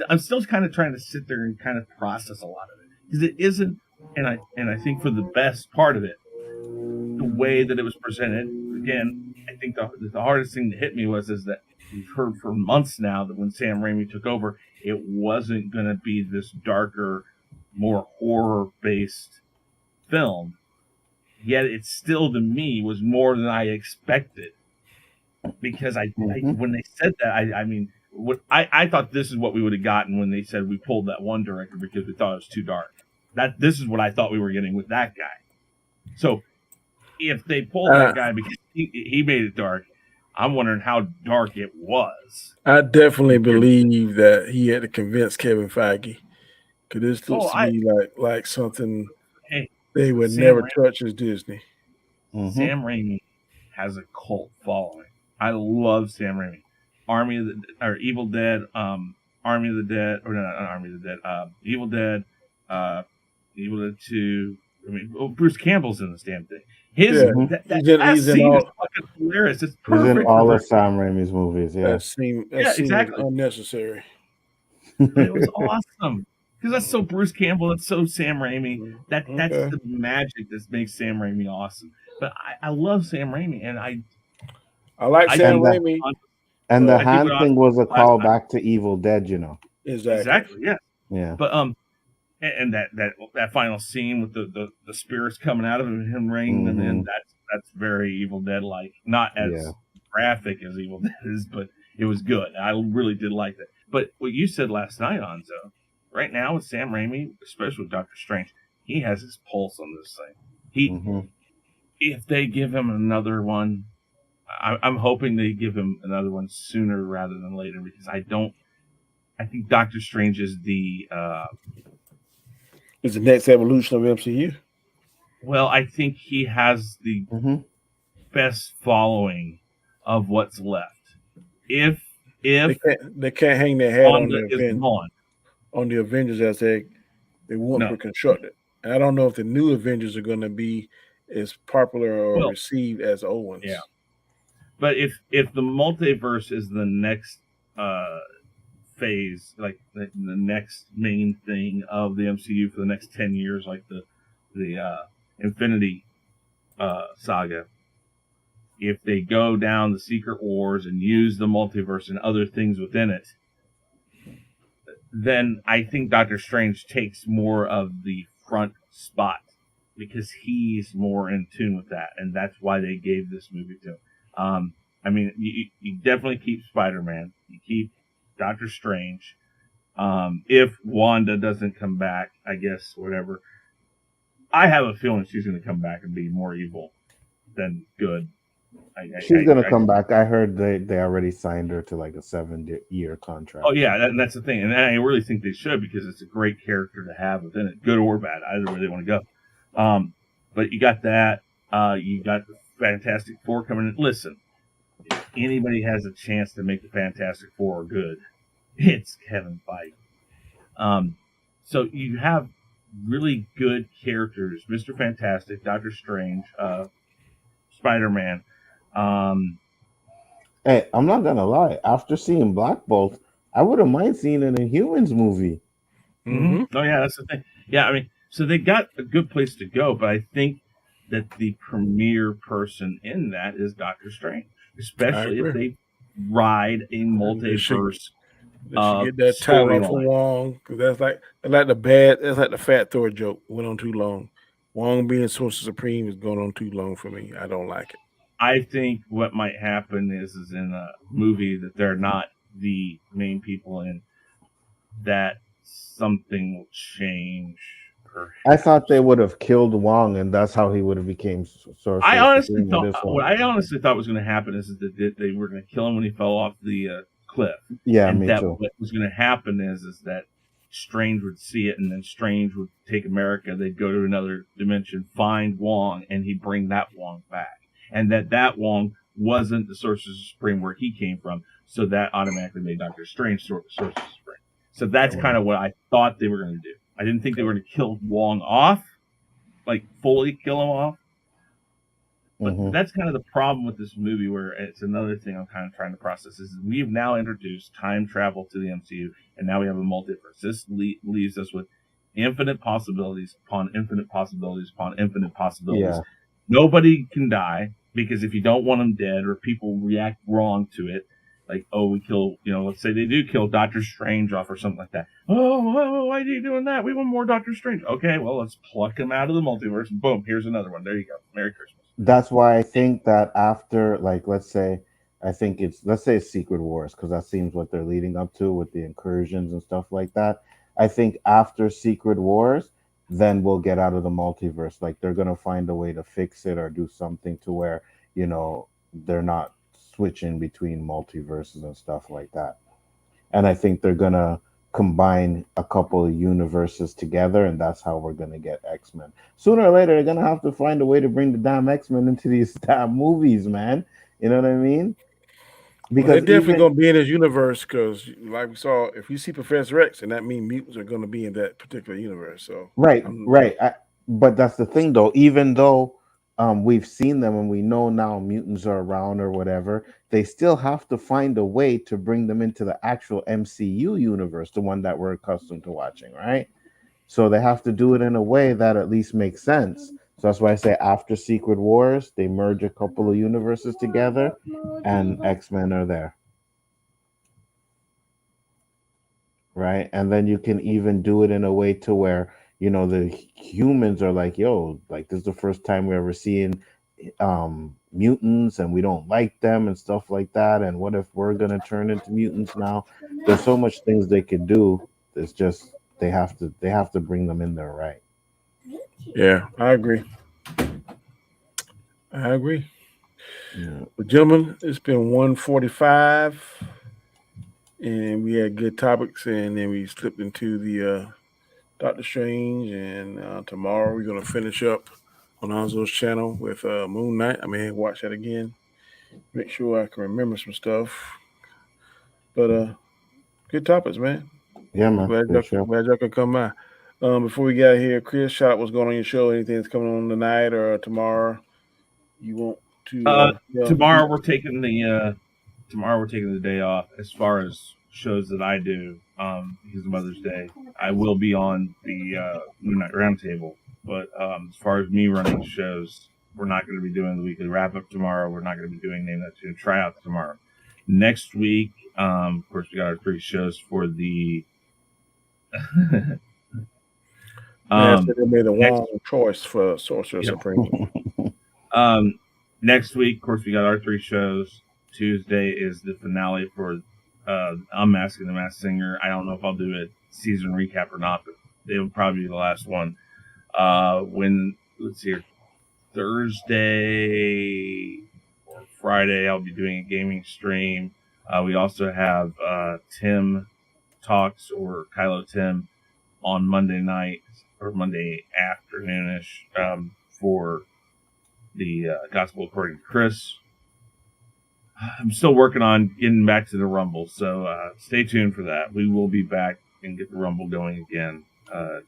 I'm still kind of trying to sit there and kind of process a lot of it, because it isn't. And I think for the best part of it, the way that it was presented. Again, I think the hardest thing to hit me is that we've heard for months now that when Sam Raimi took over, it wasn't going to be this darker, more horror-based film. Yet it still, to me, was more than I expected. Because when they said that, I mean, I thought this is what we would have gotten when they said we pulled that one director because we thought it was too dark. This is what I thought we were getting with that guy. So if they pulled that guy because he made it dark, I'm wondering how dark it was. I definitely believe that he had to convince Kevin Feige, because this looks to me like something they would never touch as Disney. Mhm. Sam Raimi has a cult following. I love Sam Raimi. Evil Dead, Army of the Dead, or not Army of the Dead, Evil Dead, Evil Dead 2. I mean, Bruce Campbell's in this damn thing. His that scene is fucking hilarious. It's perfect. He's in all of Sam Raimi's movies. Yeah, that scene exactly. is unnecessary. But it was awesome because that's so Bruce Campbell. That's so Sam Raimi. That's the magic that makes Sam Raimi awesome. But I love Sam Raimi, and I like Sam Raimi. And the hand thing was a callback to Evil Dead, you know. Exactly. Yeah. But and that final scene with the spirits coming out of him ringing them in, that's very Evil Dead like. Not as graphic as Evil Dead is, but it was good. I really did like that. But what you said last night, Anzo, right now with Sam Raimi, especially with Doctor Strange, he has his pulse on this thing. If they give him another one, I'm hoping they give him another one sooner rather than later, because I think Doctor Strange is the next evolution of MCU. Well, I think he has the best following of what's left. If they can't hang their hat on the Avengers as they won't reconstruct it And I don't know if the new Avengers are going to be as popular or Well, received as the old yeah. ones. But if the multiverse is the next phase, like the next main thing of the MCU for the next 10 years, like the Infinity saga, if they go down the Secret Wars and use the multiverse and other things within it, then I think Doctor Strange takes more of the front spot because he's more in tune with that, and that's why they gave this movie to him. I mean, you definitely keep Spider-Man, you keep Doctor Strange. If Wanda doesn't come back, I guess whatever. I have a feeling she's going to come back and be more evil than good. She's gonna come back. I heard they already signed her to like a 7-year contract. Oh yeah, that's the thing, and I really think they should because it's a great character to have within it, good or bad, either way they want to go. But you got that. You got the Fantastic Four coming in. Listen, if anybody has a chance to make the Fantastic Four good, it's Kevin Feige. So you have really good characters: Mr. Fantastic, Doctor Strange, Spider-Man. Hey, I'm not gonna lie. After seeing Black Bolt, I wouldn't mind seeing an Inhumans movie. Mm-hmm. Oh yeah, that's the thing. Yeah, I mean, so they got a good place to go, but I think that the premier person in that is Doctor Strange, especially if they ride a multiverse They should get that title off of Wong because that's like the Fat Thor joke went on too long. Wong being Sorcerer Supreme is going on too long for me. I don't like it. I think what might happen is in a movie that they're not the main people in, that something will change. Perhaps. I thought they would have killed Wong, and that's how he would have became Sorcerer I honestly Supreme in this thought one. what I honestly thought was going to happen is that they were going to kill him when he fell off the cliff. Yeah, and me that too. what was going to happen is that Strange would see it, and then Strange would take America. They'd go to another dimension, find Wong, and he'd bring that Wong back. And that Wong wasn't the Sorcerer Supreme where he came from, so that automatically made Doctor Strange Sorcerer Supreme. So that's kind of what I thought they were going to do. I didn't think they were going to kill Wong off, like fully kill him off. But that's kind of the problem with this movie, where it's another thing I'm kind of trying to process, is we've now introduced time travel to the MCU, and now we have a multiverse. This leaves us with infinite possibilities upon infinite possibilities upon infinite possibilities. Yeah. Nobody can die, because if you don't want them dead or people react wrong to it, like, oh, we kill, let's say they do kill Doctor Strange off or something like that. Oh, why are you doing that? We want more Doctor Strange. Okay, well, let's pluck him out of the multiverse, and boom, here's another one. There you go. Merry Christmas. That's why I think that after, like, let's say it's Secret Wars, because that seems what they're leading up to with the incursions and stuff like that. I think after Secret Wars, then we'll get out of the multiverse. Like, they're gonna find a way to fix it or do something to where they're not switching between multiverses and stuff like that. And I think they're gonna combine a couple of universes together, and that's how we're gonna get X-Men. Sooner or later, they're gonna have to find a way to bring the damn X-Men into these damn movies, man. You know what I mean? Because they're definitely gonna be in this universe, because like we saw, if you see Professor X, and that means mutants are gonna be in that particular universe. So right. But that's the thing, though. Even though we've seen them and we know now mutants are around or whatever, they still have to find a way to bring them into the actual MCU universe, the one that we're accustomed to watching, right? So they have to do it in a way that at least makes sense. So that's why I say after Secret Wars, they merge a couple of universes together, and X-Men are there. Right? And then you can even do it in a way to where the humans are like, yo, like, this is the first time we're ever seeing mutants, and we don't like them and stuff like that. And what if we're gonna turn into mutants now? There's so much things they could do. It's just they have to bring them in there, right? Yeah, I agree. Yeah. Well, gentlemen, it's been 1:45, and we had good topics, and then we slipped into the Doctor Strange, and tomorrow we're gonna finish up on Anzo's channel with Moon Knight. I may watch that again, make sure I can remember some stuff. But good topics, man. Yeah, man. Glad y'all could come by. Before we get out of here, Chris, shout out what's going on your show. Anything that's coming on tonight or tomorrow you want to tell the Tomorrow people? we're taking the day off. As far as shows that I do, because of Mother's Day, I will be on the Midnight Roundtable. But as far as me running shows, we're not going to be doing the weekly wrap up tomorrow. We're not going to be doing Name That Tune tryouts tomorrow. Next week, of course, we got our 3 shows for the. Yeah, so they made a next, wrong choice for Sorcerer yeah. Supreme. Next week, of course, we got our 3 shows. Tuesday is the finale for Unmasking the Masked Singer. I don't know if I'll do a season recap or not, but it'll probably be the last one. Let's see here, Thursday or Friday, I'll be doing a gaming stream. We also have Tim Talks or Kylo Tim on Monday night or Monday afternoonish for the Gospel According to Chris. I'm still working on getting back to the Rumble, so stay tuned for that. We will be back and get the Rumble going again. I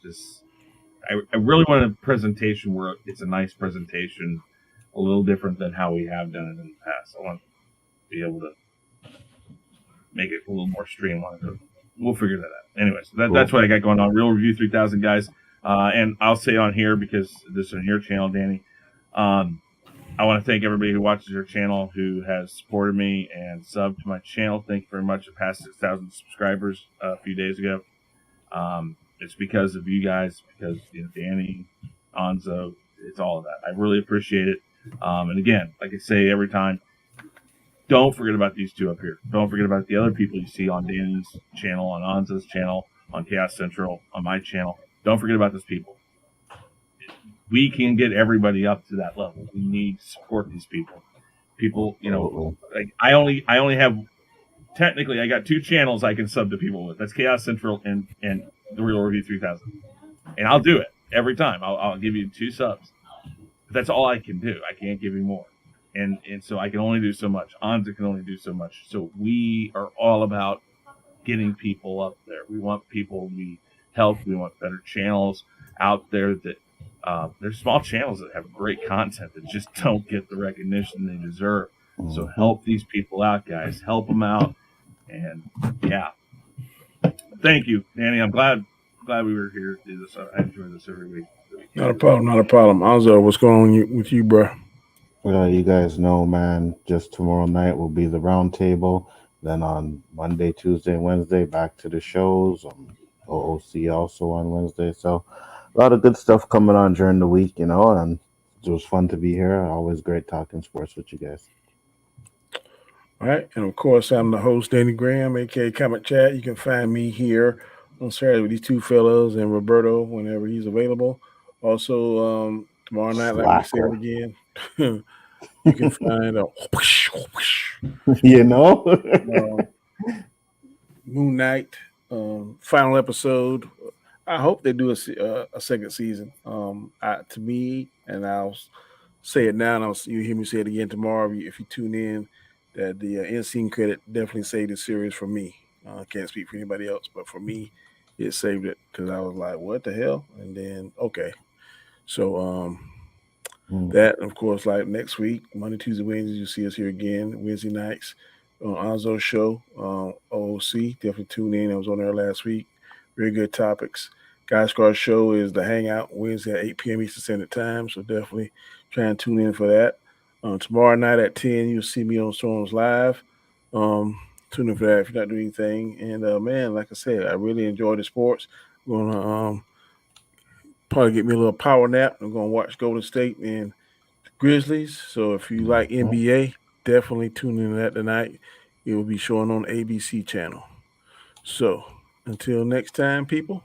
really want a presentation where it's a nice presentation, a little different than how we have done it in the past. I want to be able to make it a little more streamlined. We'll figure that out. Anyways, that's what I got going on. Real Review 3000, guys. And I'll say on here, because this is on your channel, Danny, I want to thank everybody who watches your channel, who has supported me and subbed to my channel. Thank you very much. I passed 6,000 subscribers a few days ago. It's because of you guys, because Danny, Anzo, it's all of that. I really appreciate it. And again, like I say every time, don't forget about these 2 up here. Don't forget about the other people you see on Danny's channel, on Anzo's channel, on Chaos Central, on my channel. Don't forget about those people. We can get everybody up to that level. We need to support these people. People, like I only have, technically, I got 2 channels I can sub to people with. That's Chaos Central and the Real Review 3000. And I'll do it every time. I'll give you 2 subs. But that's all I can do. I can't give you more. And so I can only do so much. Anza can only do so much. So we are all about getting people up there. We want people to be helped. We want better channels out there that there's small channels that have great content that just don't get the recognition they deserve. So help these people out, guys. Help them out. And yeah, thank you, Danny. I'm glad we were here to do this. I enjoy this every week. Not a problem. Anzo, what's going on with you, bro? Well, you guys know, man, just tomorrow night will be the roundtable. Then on Monday, Tuesday, and Wednesday, back to the shows. OOC also on Wednesday. So a lot of good stuff coming on during the week, and it was fun to be here. Always great talking sports with you guys. All right. And of course, I'm the host, Danny Graham, aka Comment Chat. You can find me here on Saturday with these 2 fellows and Roberto whenever he's available. Also, tomorrow night, like we said again, you can find Moon Knight final episode. I hope they do a second season. To me, and I'll say it now, and you hear me say it again tomorrow if you tune in, that the end scene credit definitely saved the series for me. I can't speak for anybody else, but for me, it saved it because I was like, what the hell? And then, okay. So that, of course, like next week, Monday, Tuesday, Wednesday, you see us here again. Wednesday nights on Anzo's show, OOC. Definitely tune in. I was on there last week. Very good topics. Guy Scar show is the Hangout Wednesday at 8 p.m. Eastern Standard Time. So definitely try and tune in for that. Tomorrow night at 10, you'll see me on Storms Live. Tune in for that if you're not doing anything. And man, like I said, I really enjoy the sports. I'm gonna probably get me a little power nap. I'm gonna watch Golden State and the Grizzlies. So if you like NBA, definitely tune in to that tonight. It will be showing on ABC channel. So until next time, people.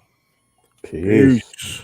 Peace.